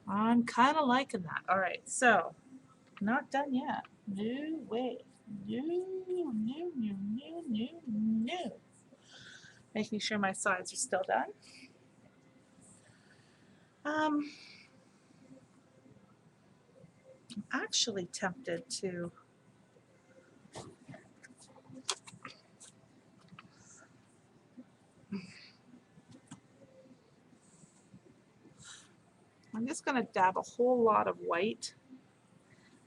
I'm kind of liking that. All right, so not done yet. No way. No, no, no, no, no, no. Making sure my sides are still done. I'm actually tempted to I'm just going to dab a whole lot of white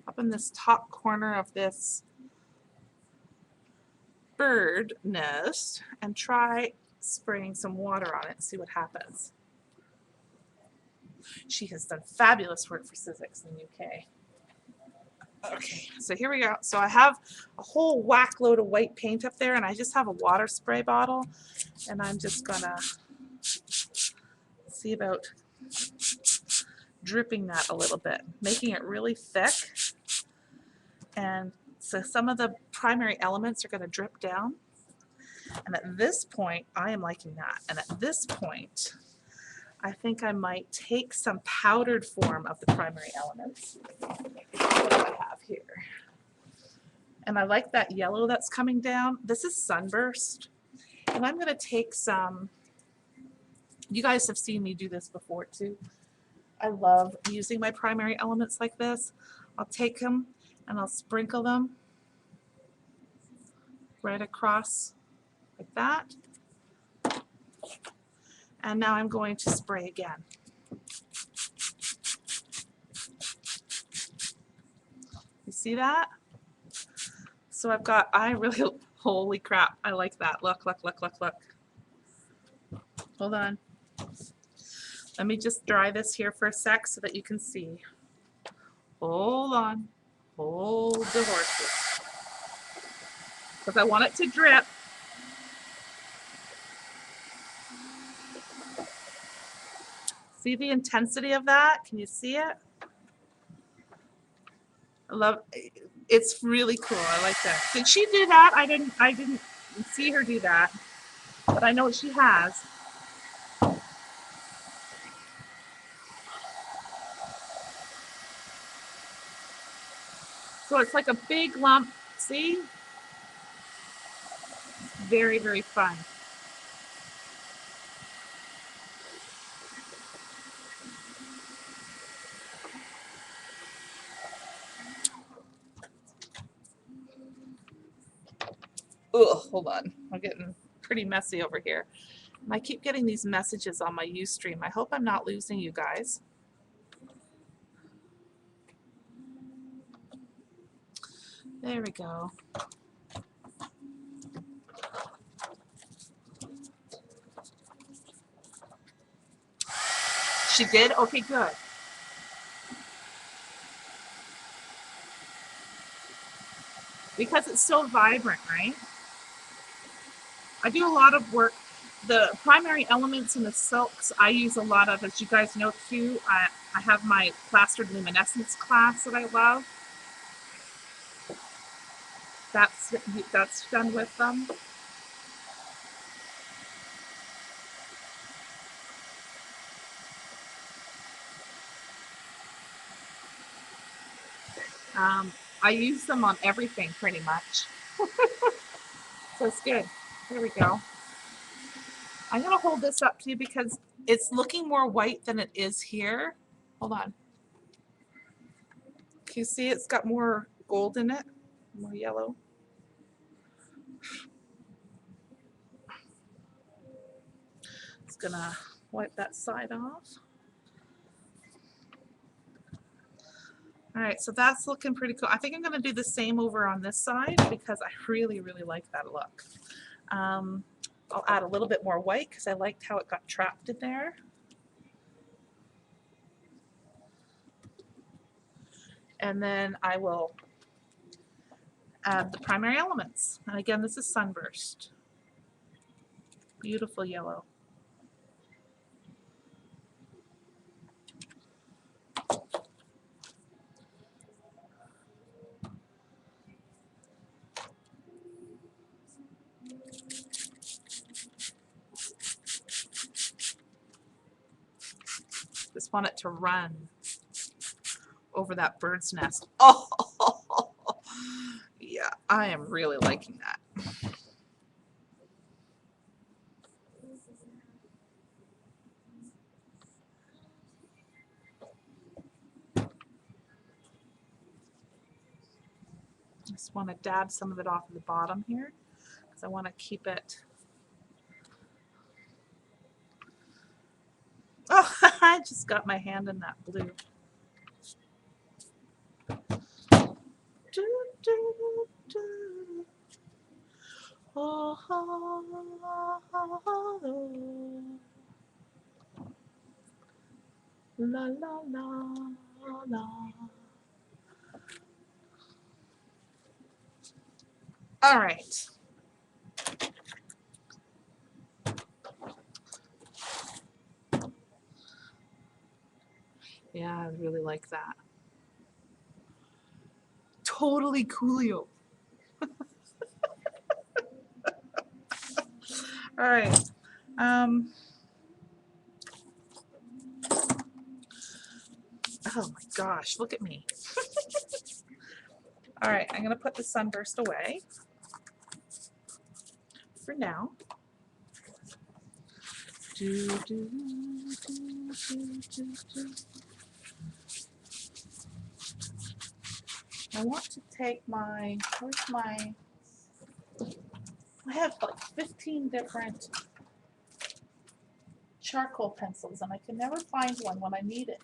up in this top corner of this bird nest and try spraying some water on it and see what happens. She has done fabulous work for Sizzix in the UK. Okay, so here we go. So I have a whole whack load of white paint up there, and I just have a water spray bottle, and I'm just gonna see about dripping that a little bit, making it really thick. And so some of the primary elements are going to drip down. And at this point, I am liking that. And at this point, I think I might take some powdered form of the primary elements. What do I have here? And I like that yellow that's coming down. This is Sunburst. And I'm going to take some, you guys have seen me do this before too. I love using my primary elements like this. I'll take them and I'll sprinkle them right across like that. And now I'm going to spray again. You see that? So I've got, holy crap, I like that. Look, look, look, look, look. Hold on. Let me just dry this here for a sec so that you can see. Hold on. Hold the horses. Because I want it to drip. See the intensity of that? Can you see it? I love it. It's really cool. I like that. Did she do that? I didn't see her do that. But I know she has. So it's like a big lump. See? Very, very fun. Ugh, hold on. I'm getting pretty messy over here. I keep getting these messages on my Ustream. I hope I'm not losing you guys. There we go. She did? Okay, good. Because it's so vibrant, right? I do a lot of work. The primary elements in the silks I use a lot of, as you guys know too, I have my plastered luminescence class that I love. That's done with them. I use them on everything pretty much. So it's good. There we go. I'm going to hold this up to you because it's looking more white than it is here. Hold on. Can you see it's got more gold in it? More yellow. It's going to wipe that side off. All right, so that's looking pretty cool. I think I'm going to do the same over on this side because I really, really like that look. I'll add a little bit more white because I liked how it got trapped in there. And then I will add the primary elements. And again, this is Sunburst. Beautiful yellow. Just want it to run over that bird's nest. Oh, yeah, I am really liking that. Just want to dab some of it off of the bottom here because I want to keep it. Oh, I just got my hand in that blue. Oh, la la la la. All right. Yeah, I really like that. Totally coolio. All right. Oh my gosh, look at me. All right, I'm going to put the Sunburst away for now. I want to take my, where's my, I have like 15 different charcoal pencils and I can never find one when I need it.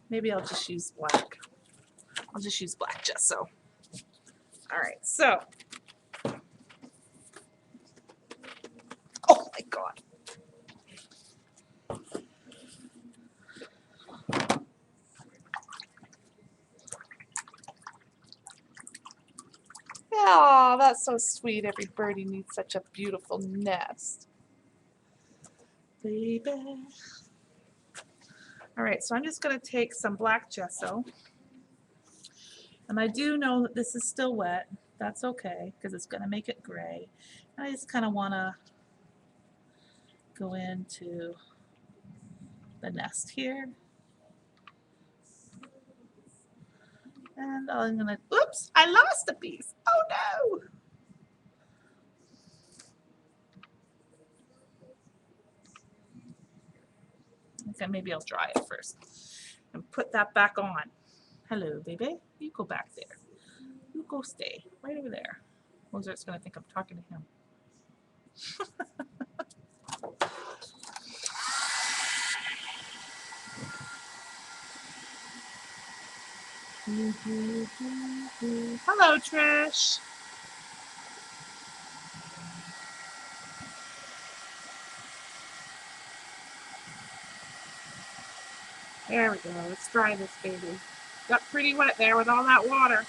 Maybe I'll just use black. I'll just use black gesso. All right, so. Oh my God. Oh, that's so sweet. Every birdie needs such a beautiful nest. Baby. All right, so I'm just going to take some black gesso. And I do know that this is still wet. That's okay, because it's going to make it gray. And I just kind of want to go into the nest here. And I'm going to, oops, I lost a piece. Oh no. maybe I'll dry it first and put that back on. Hello, baby. You go back there. You go stay right over there. Mozart's going to think I'm talking to him. Hello, Trish. There we go. Let's dry this baby. Got pretty wet there with all that water.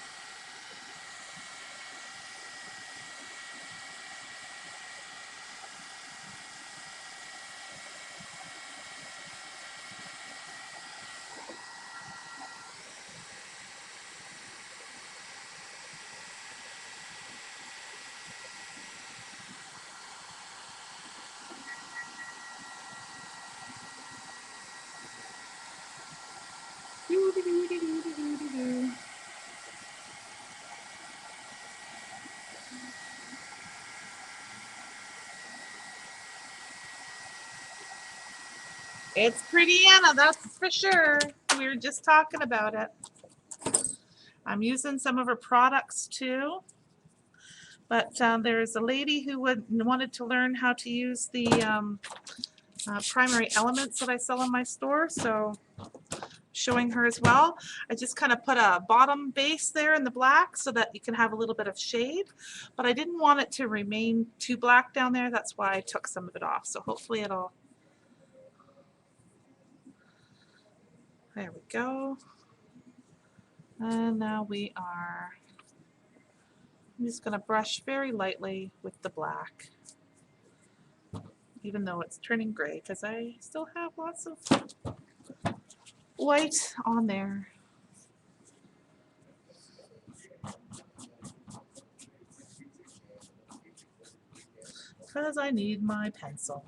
It's pretty Anna, that's for sure. We were just talking about it. I'm using some of her products too. But there's a lady who wanted to learn how to use the primary elements that I sell in my store, so showing her as well. I just kind of put a bottom base there in the black so that you can have a little bit of shade, but I didn't want it to remain too black down there. That's why I took some of it off. So hopefully it'll, there we go. And now we are, I'm just going to brush very lightly with the black, even though it's turning gray, because I still have lots of white on there. Because I need my pencil.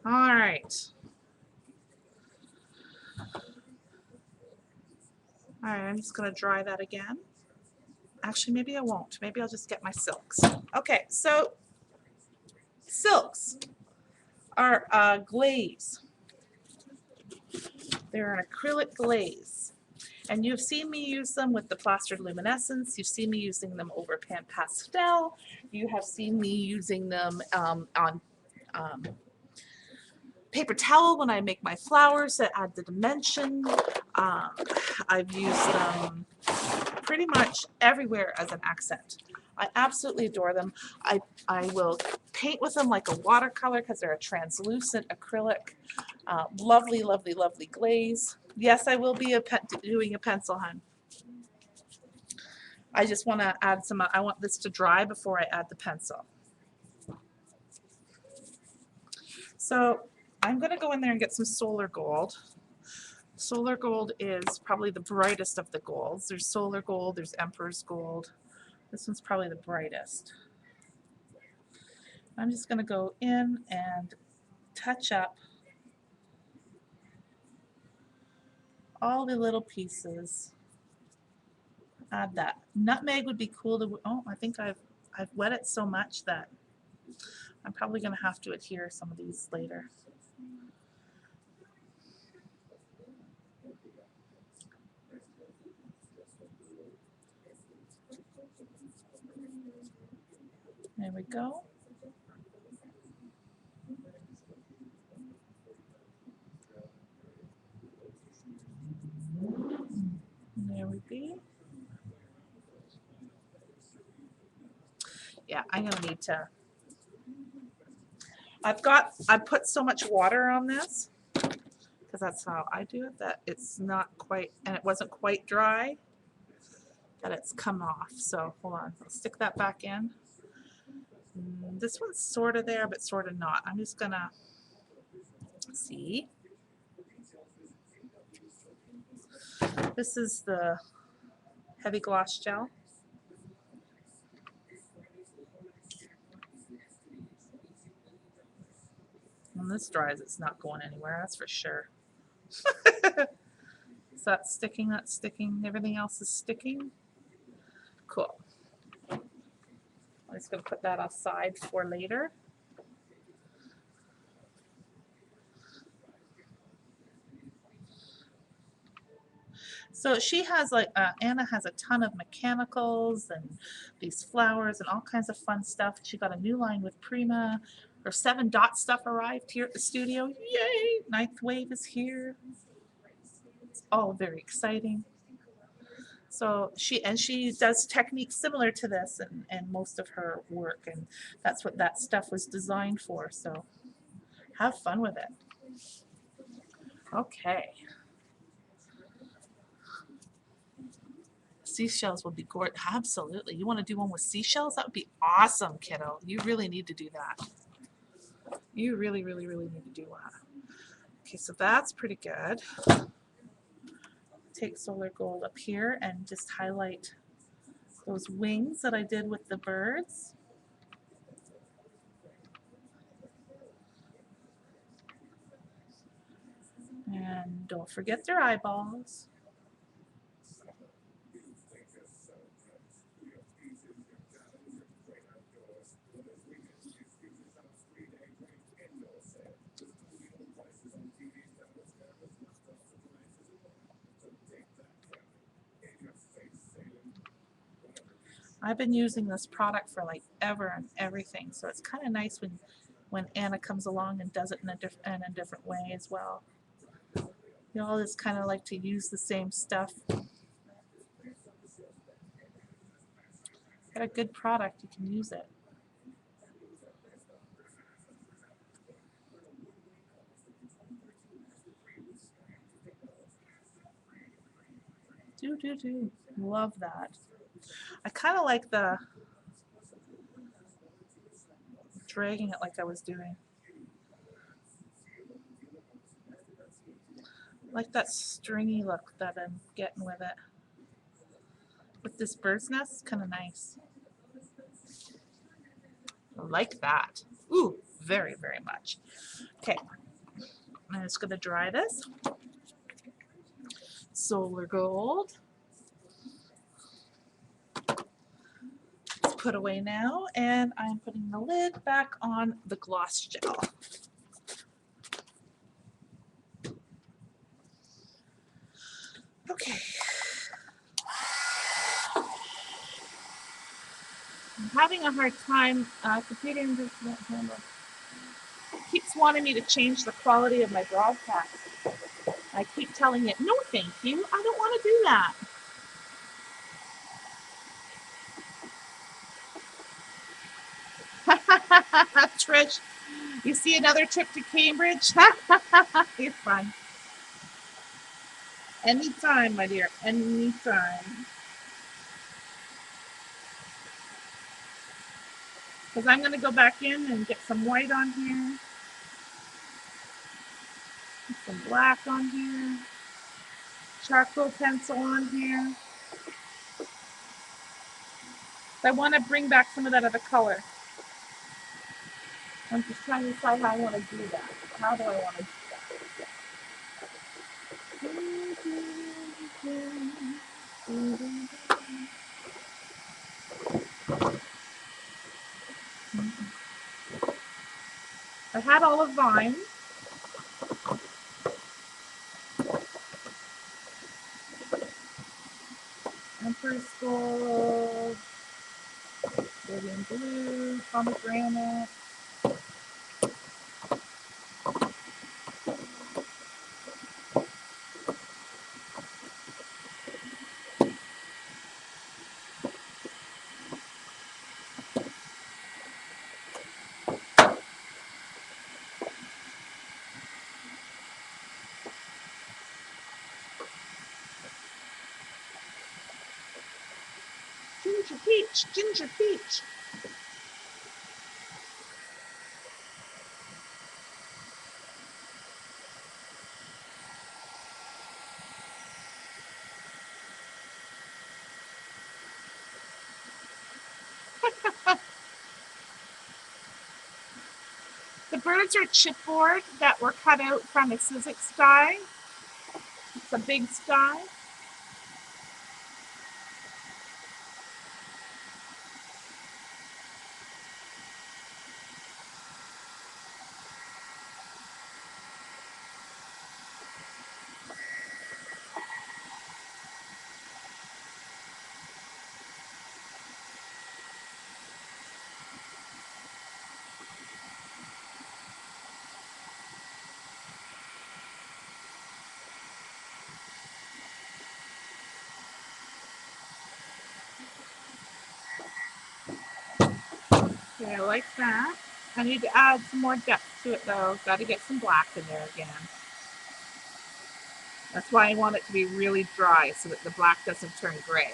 All right. All right, I'm just going to dry that again. Actually, maybe I won't. Maybe I'll just get my silks. Okay, so silks are glaze. They're an acrylic glaze. And you've seen me use them with the plastered luminescence. You've seen me using them over pan pastel. You have seen me using them on paper towel when I make my flowers that add the dimension. I've used them pretty much everywhere as an accent. I absolutely adore them. I will paint with them like a watercolor because they're a translucent acrylic. Lovely, lovely, lovely glaze. Yes, I will be doing a pencil, hun. I just want to add some, I want this to dry before I add the pencil. So I'm going to go in there and get some solar gold. Solar gold is probably the brightest of the golds. There's solar gold, there's emperor's gold. This one's probably the brightest. I'm just going to go in and touch up all the little pieces. Add that. Nutmeg would be cool to, oh, I think I've wet it so much that I'm probably going to have to adhere some of these later. There we go. There we be. Yeah, I'm going to need to. I put so much water on this because that's how I do it, that it's not quite, and it wasn't quite dry, that it's come off. So hold on, I'll stick that back in. This one's sort of there, but sort of not. I'm just gonna see. This is the heavy gloss gel. When this dries, it's not going anywhere, that's for sure. Is that sticking? That's sticking. Everything else is sticking. Cool. I'm just going to put that aside for later. So she has like, Anna has a ton of mechanicals and these flowers and all kinds of fun stuff. She got a new line with Prima. Her 7 dot stuff arrived here at the studio. Yay! Ninth Wave is here. It's all very exciting. So she does techniques similar to this and most of her work, and that's what that stuff was designed for. So have fun with it. Okay. Seashells would be gorgeous. Absolutely. You want to do one with seashells? That would be awesome, kiddo. You really need to do that. You really, really, really need to do that. Okay, so that's pretty good. Take Solar Gold up here and just highlight those wings that I did with the birds. And don't forget their eyeballs. I've been using this product for like ever and everything, so it's kind of nice when Anna comes along and does it in a different way as well. You all just kind of like to use the same stuff. Got a good product, you can use it. Do. Love that. I kind of like the dragging it like I was doing. I like that stringy look that I'm getting with it. With this bird's nest, kind of nice. I like that. Ooh, very, very much. Okay, I'm just going to dry this. Solar Gold. It's put away now, and I'm putting the lid back on the gloss gel. Okay. I'm having a hard time. Computer keeps wanting me to change the quality of my broadcast. I keep telling it, no, thank you. I don't want to do that. Trish, you see another trip to Cambridge? You're fun. Anytime, my dear. Anytime. Because I'm going to go back in and get some white on here. Some black on here. Charcoal pencil on here. I want to bring back some of that other color. I'm just trying to decide how I want to do that. How do I want to do that? I had all of vine. Emperor's Gold, Brilliant Blue, Pomegranate. Ginger peach, ginger peach. The birds are chipboard that were cut out from a Sizzix sky. It's a big sky. Okay, I like that. I need to add some more depth to it though. Got to get some black in there again. That's why I want it to be really dry so that the black doesn't turn gray.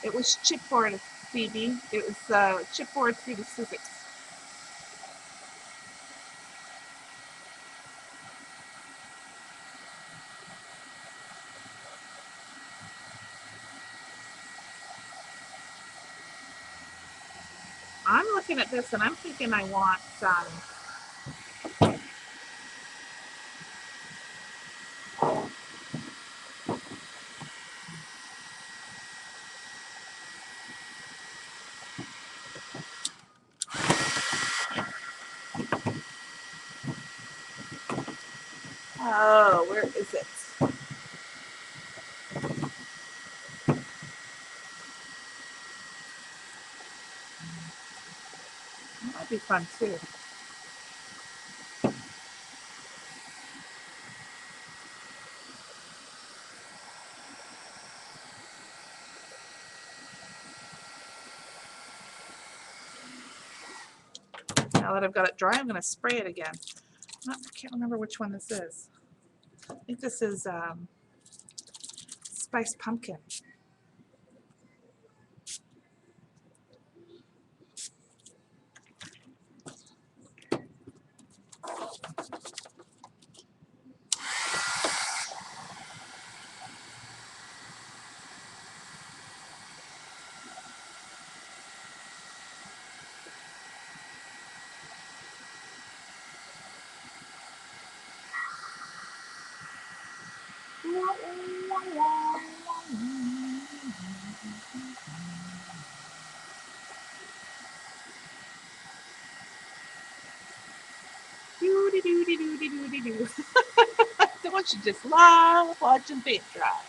It was chipboard, Phoebe. It was chipboard through the Sizzix. I'm looking at this and I'm thinking I want oh, where is it? That might be fun too. Now that I've got it dry, I'm going to spray it again. I can't remember which one this is. I think this is spiced pumpkin. Do. Don't you just love watching paint dry?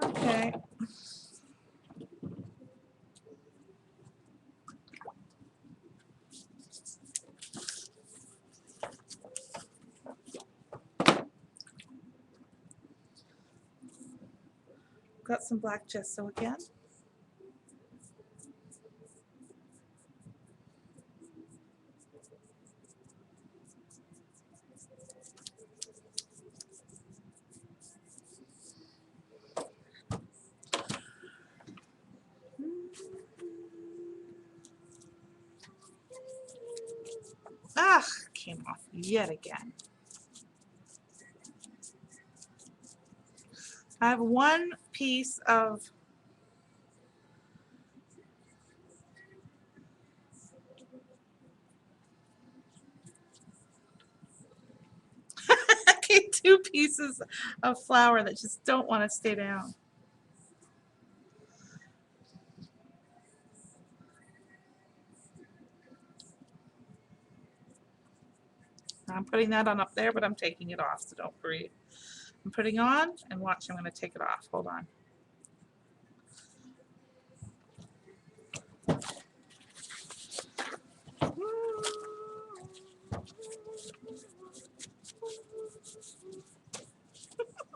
Okay. Got some black gesso again. Ah, came off yet again. I have one piece of two pieces of flour that just don't want to stay down. I'm putting that on up there, but I'm taking it off, so don't worry. I'm putting on and watch, I'm going to take it off. Hold on.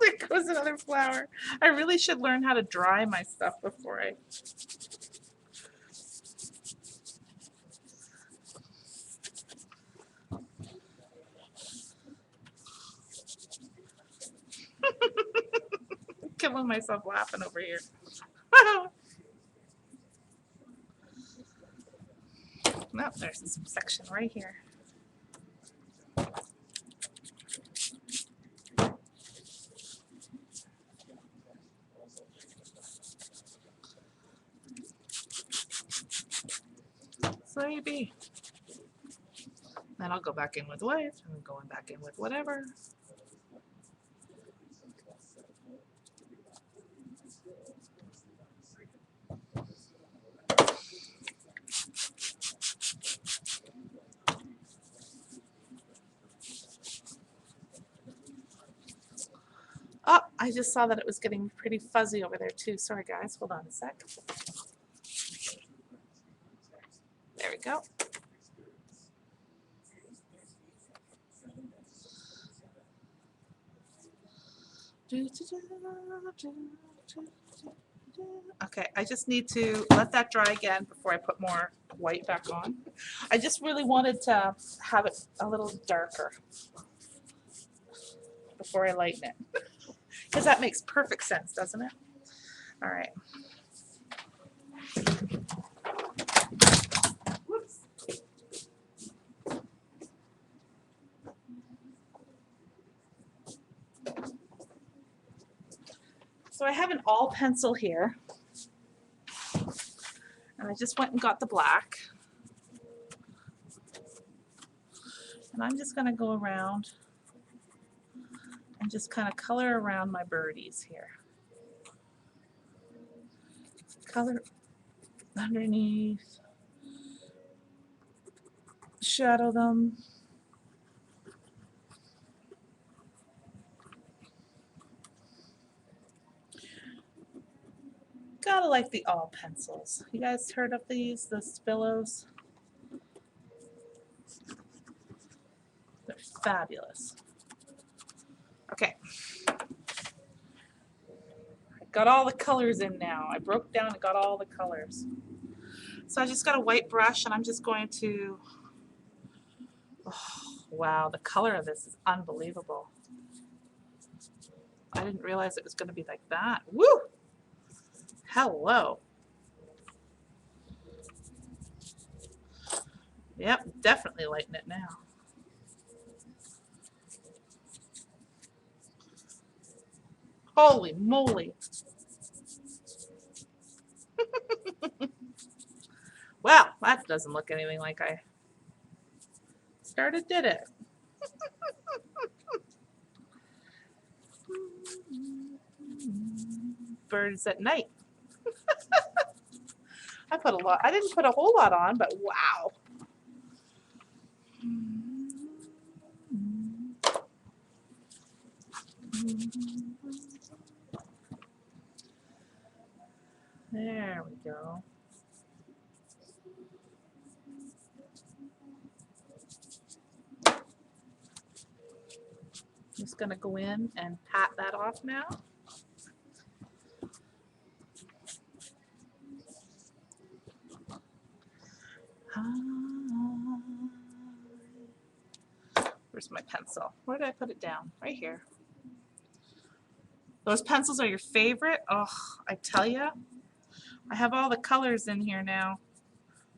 There goes another flower. I really should learn how to dry my stuff before I... Killing myself laughing over here. No, there's some section right here. Maybe. Then I'll go back in with white. I'm going back in with whatever. Oh, I just saw that it was getting pretty fuzzy over there too. Sorry guys, hold on a sec. There we go. Okay, I just need to let that dry again before I put more white back on. I just really wanted to have it a little darker before I lighten it. Because that makes perfect sense, doesn't it? All right. Whoops. So I have an all pencil here. And I just went and got the black. And I'm just going to go around and just kind of color around my birdies here. Color underneath, shadow them. Gotta like the all pencils. You guys heard of these, the Spillos? They're fabulous. Okay. Got all the colors in now. I broke down and got all the colors. So I just got a white brush and I'm just going to, oh, wow, the color of this is unbelievable. I didn't realize it was going to be like that. Woo! Hello. Yep, definitely lighten it now. Holy moly. Well, that doesn't look anything like I started, did it? Birds at night. I put a lot. I didn't put a whole lot on, but wow. There we go. Just going to go in and pat that off now. Where's my pencil? Where did I put it down? Right here. Those pencils are your favorite? Oh, I tell you. I have all the colors in here now.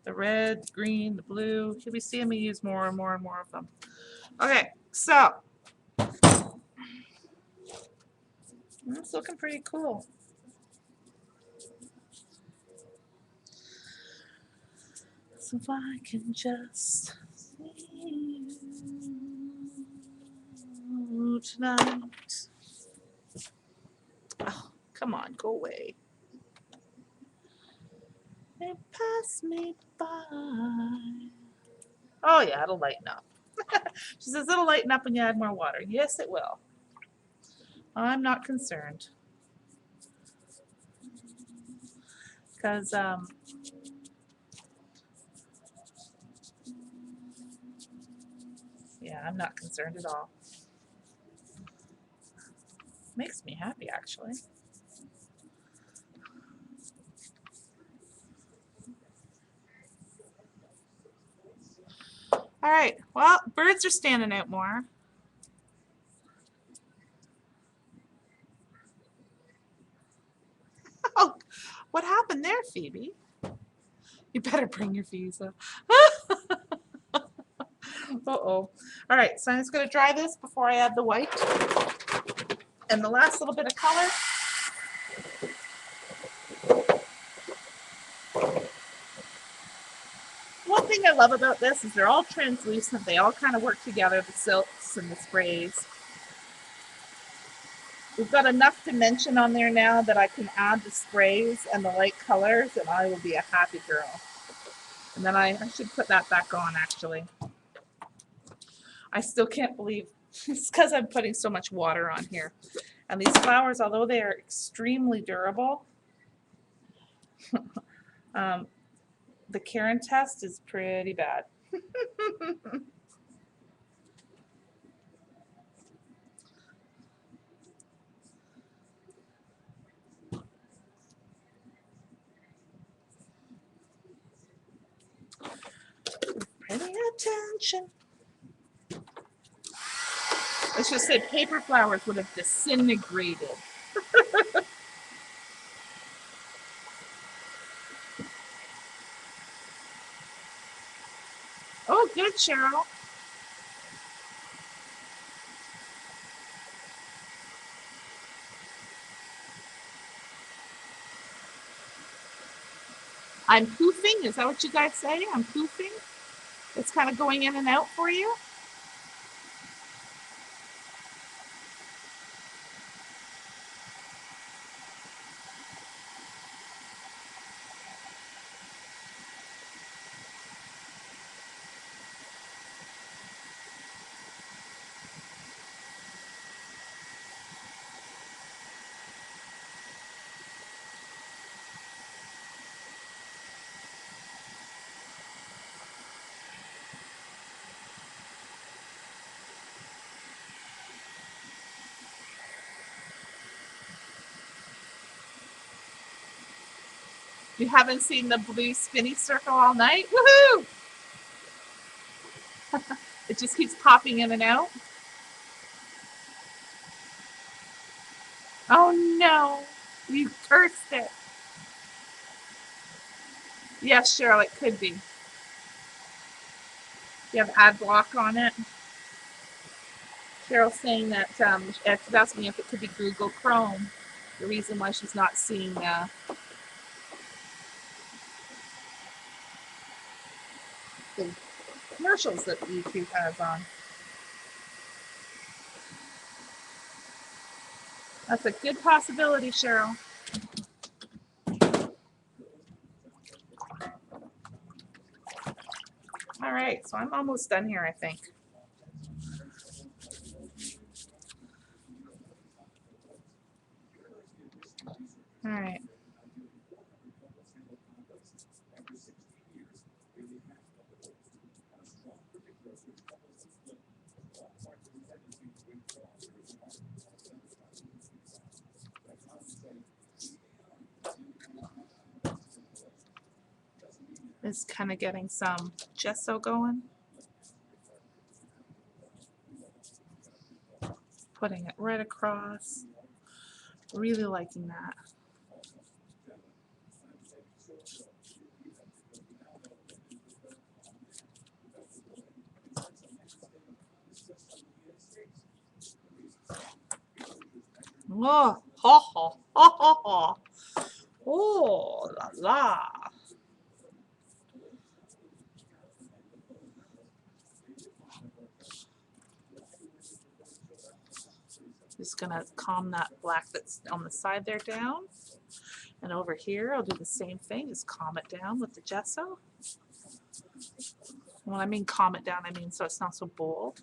The red, the green, the blue. You'll be seeing me use more and more and more of them. Okay, so it's looking pretty cool. So if I can just see you tonight. Oh, come on, go away. And pass me by. Oh yeah, it'll lighten up. She says it'll lighten up when you add more water. Yes, it will. I'm not concerned. Because yeah, I'm not concerned at all. Makes me happy, actually. All right, well, birds are standing out more. Oh, what happened there, Phoebe? You better bring your visa. Uh-oh. All right, so I'm just going to dry this before I add the white. And the last little bit of color. One thing thing I love about this is they're all translucent. They all kind of work together, the silks and the sprays. We've got enough dimension on there now that I can add the sprays and the light colors, and I will be a happy girl. And then I should put that back on, actually. I still can't believe it's because I'm putting so much water on here. And these flowers, although they are extremely durable, the Karen test is pretty bad. Pay attention. Let's just say paper flowers would have disintegrated. Oh, good, Cheryl. I'm poofing. Is that what you guys say? I'm poofing. It's kind of going in and out for you. You haven't seen the blue spinny circle all night? Woohoo! It just keeps popping in and out. Oh no, you cursed it. Yes, Cheryl, it could be. You have ad block on it. Cheryl's saying that she's asking if it could be Google Chrome. The reason why she's not seeing the commercials that YouTube has on. That's a good possibility, Cheryl. All right, so I'm almost done here, I think. All right. It's kind of getting some gesso going. Putting it right across. Really liking that. Oh, ho, ho, ho, ho, ho. Oh, la, la. Just gonna calm that black that's on the side there down. And over here, I'll do the same thing, just calm it down with the gesso. When I mean calm it down, I mean so it's not so bold.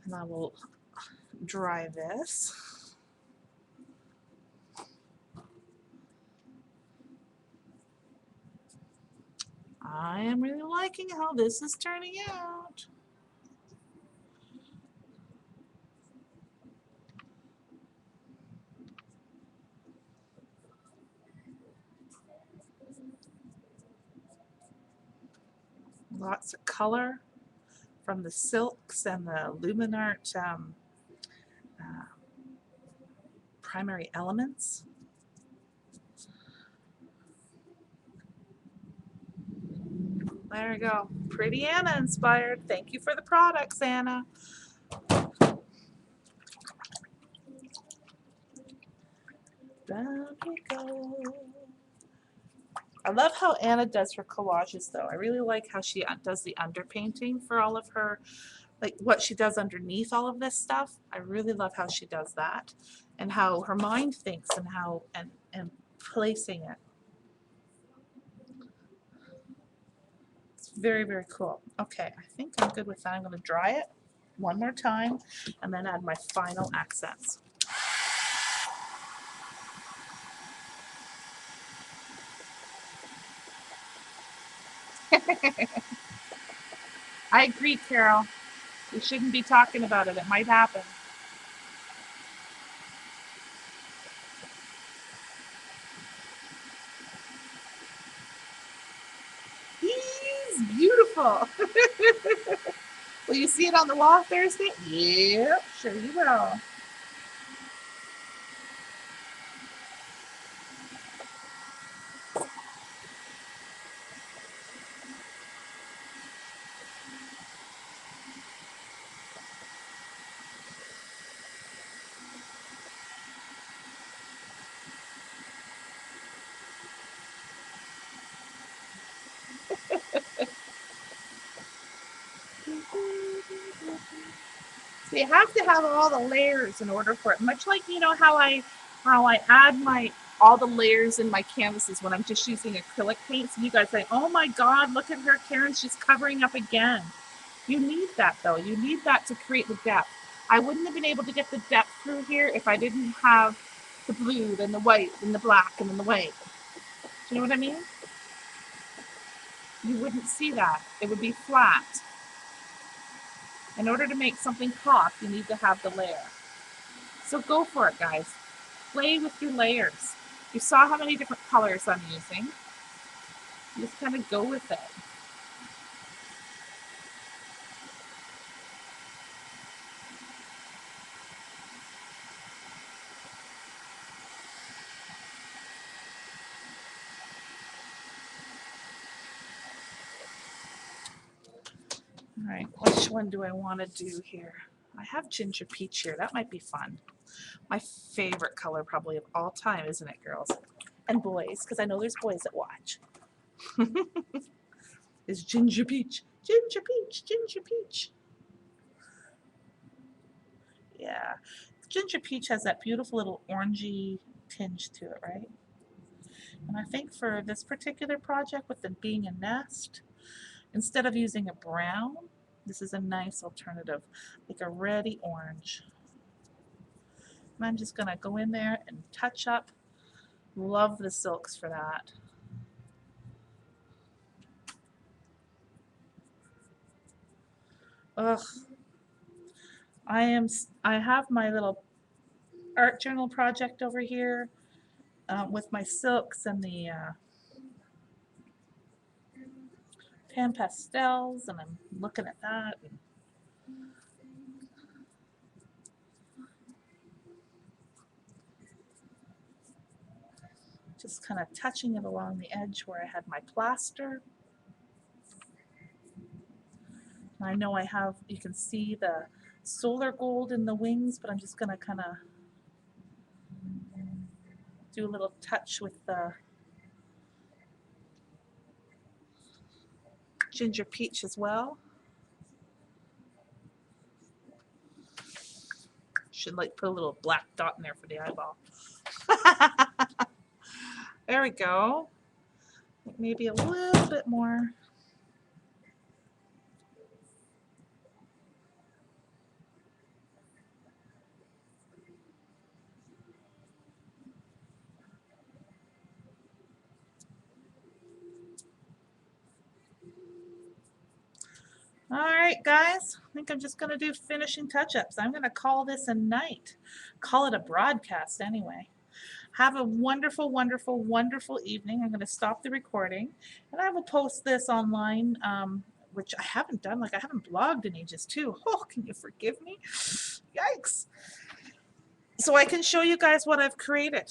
And I will dry this. I am really liking how this is turning out. Lots of color from the silks and the Luminart primary elements. There we go. Pretty Anna inspired. Thank you for the products, Anna. Down we go. I love how Anna does her collages though. I really like how she does the underpainting for all of her, like what she does underneath all of this stuff. I really love how she does that and how her mind thinks and how and placing it. It's very, very cool. Okay, I think I'm good with that. I'm going to dry it one more time and then add my final accents. I agree, Carol. We shouldn't be talking about it. It might happen. He's beautiful. Will you see it on the wall Thursday? Yep, sure you will. So you have to have all the layers in order for it. Much like how I add my all the layers in my canvases when I'm just using acrylic paints. And you guys say, "Oh my God, look at her! Karen's just covering up again." You need that though. You need that to create the depth. I wouldn't have been able to get the depth through here if I didn't have the blue, then the white, then the black, and then the white. Do you know what I mean? You wouldn't see that. It would be flat. In order to make something pop, you need to have the layer. So go for it, guys. Play with your layers. You saw how many different colors I'm using. Just kind of go with it. All right, which one do I want to do here? I have ginger peach here. That might be fun. My favorite color probably of all time, isn't it, girls? And boys, because I know there's boys that watch. Is ginger peach. Ginger peach, ginger peach. Yeah. Ginger peach has that beautiful little orangey tinge to it, right? And I think for this particular project with it being a nest, instead of using a brown, this is a nice alternative, like a reddy orange. And I'm just gonna go in there and touch up. Love the silks for that. Ugh, I have my little art journal project over here with my silks and the pan pastels, and I'm looking at that. And just kind of touching it along the edge where I had my plaster. I know I have, you can see the solar gold in the wings, but I'm just going to kind of do a little touch with the ginger peach as well. Should like put a little black dot in there for the eyeball. There we go. Maybe a little bit more. All right, guys, I think I'm just going to do finishing touch-ups. I'm going to call this a night. Call it a broadcast anyway. Have a wonderful, wonderful, wonderful evening. I'm going to stop the recording, and I will post this online, which I haven't done. Like, I haven't blogged in ages, too. Oh, can you forgive me? Yikes. So I can show you guys what I've created.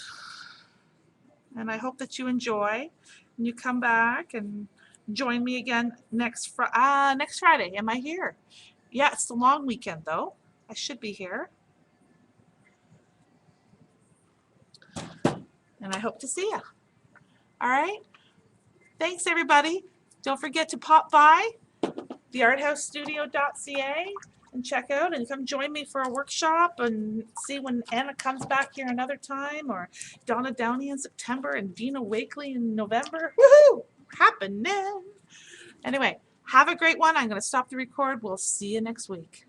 And I hope that you enjoy, and you come back and join me again next Friday. Am I here? Yeah, it's the long weekend, though. I should be here. And I hope to see you. All right? Thanks, everybody. Don't forget to pop by thearthousestudio.ca and check out and come join me for a workshop and see when Anna comes back here another time, or Donna Downey in September and Dina Wakely in November. Woohoo! Happening. Anyway, have a great one. I'm going to stop the record. We'll see you next week.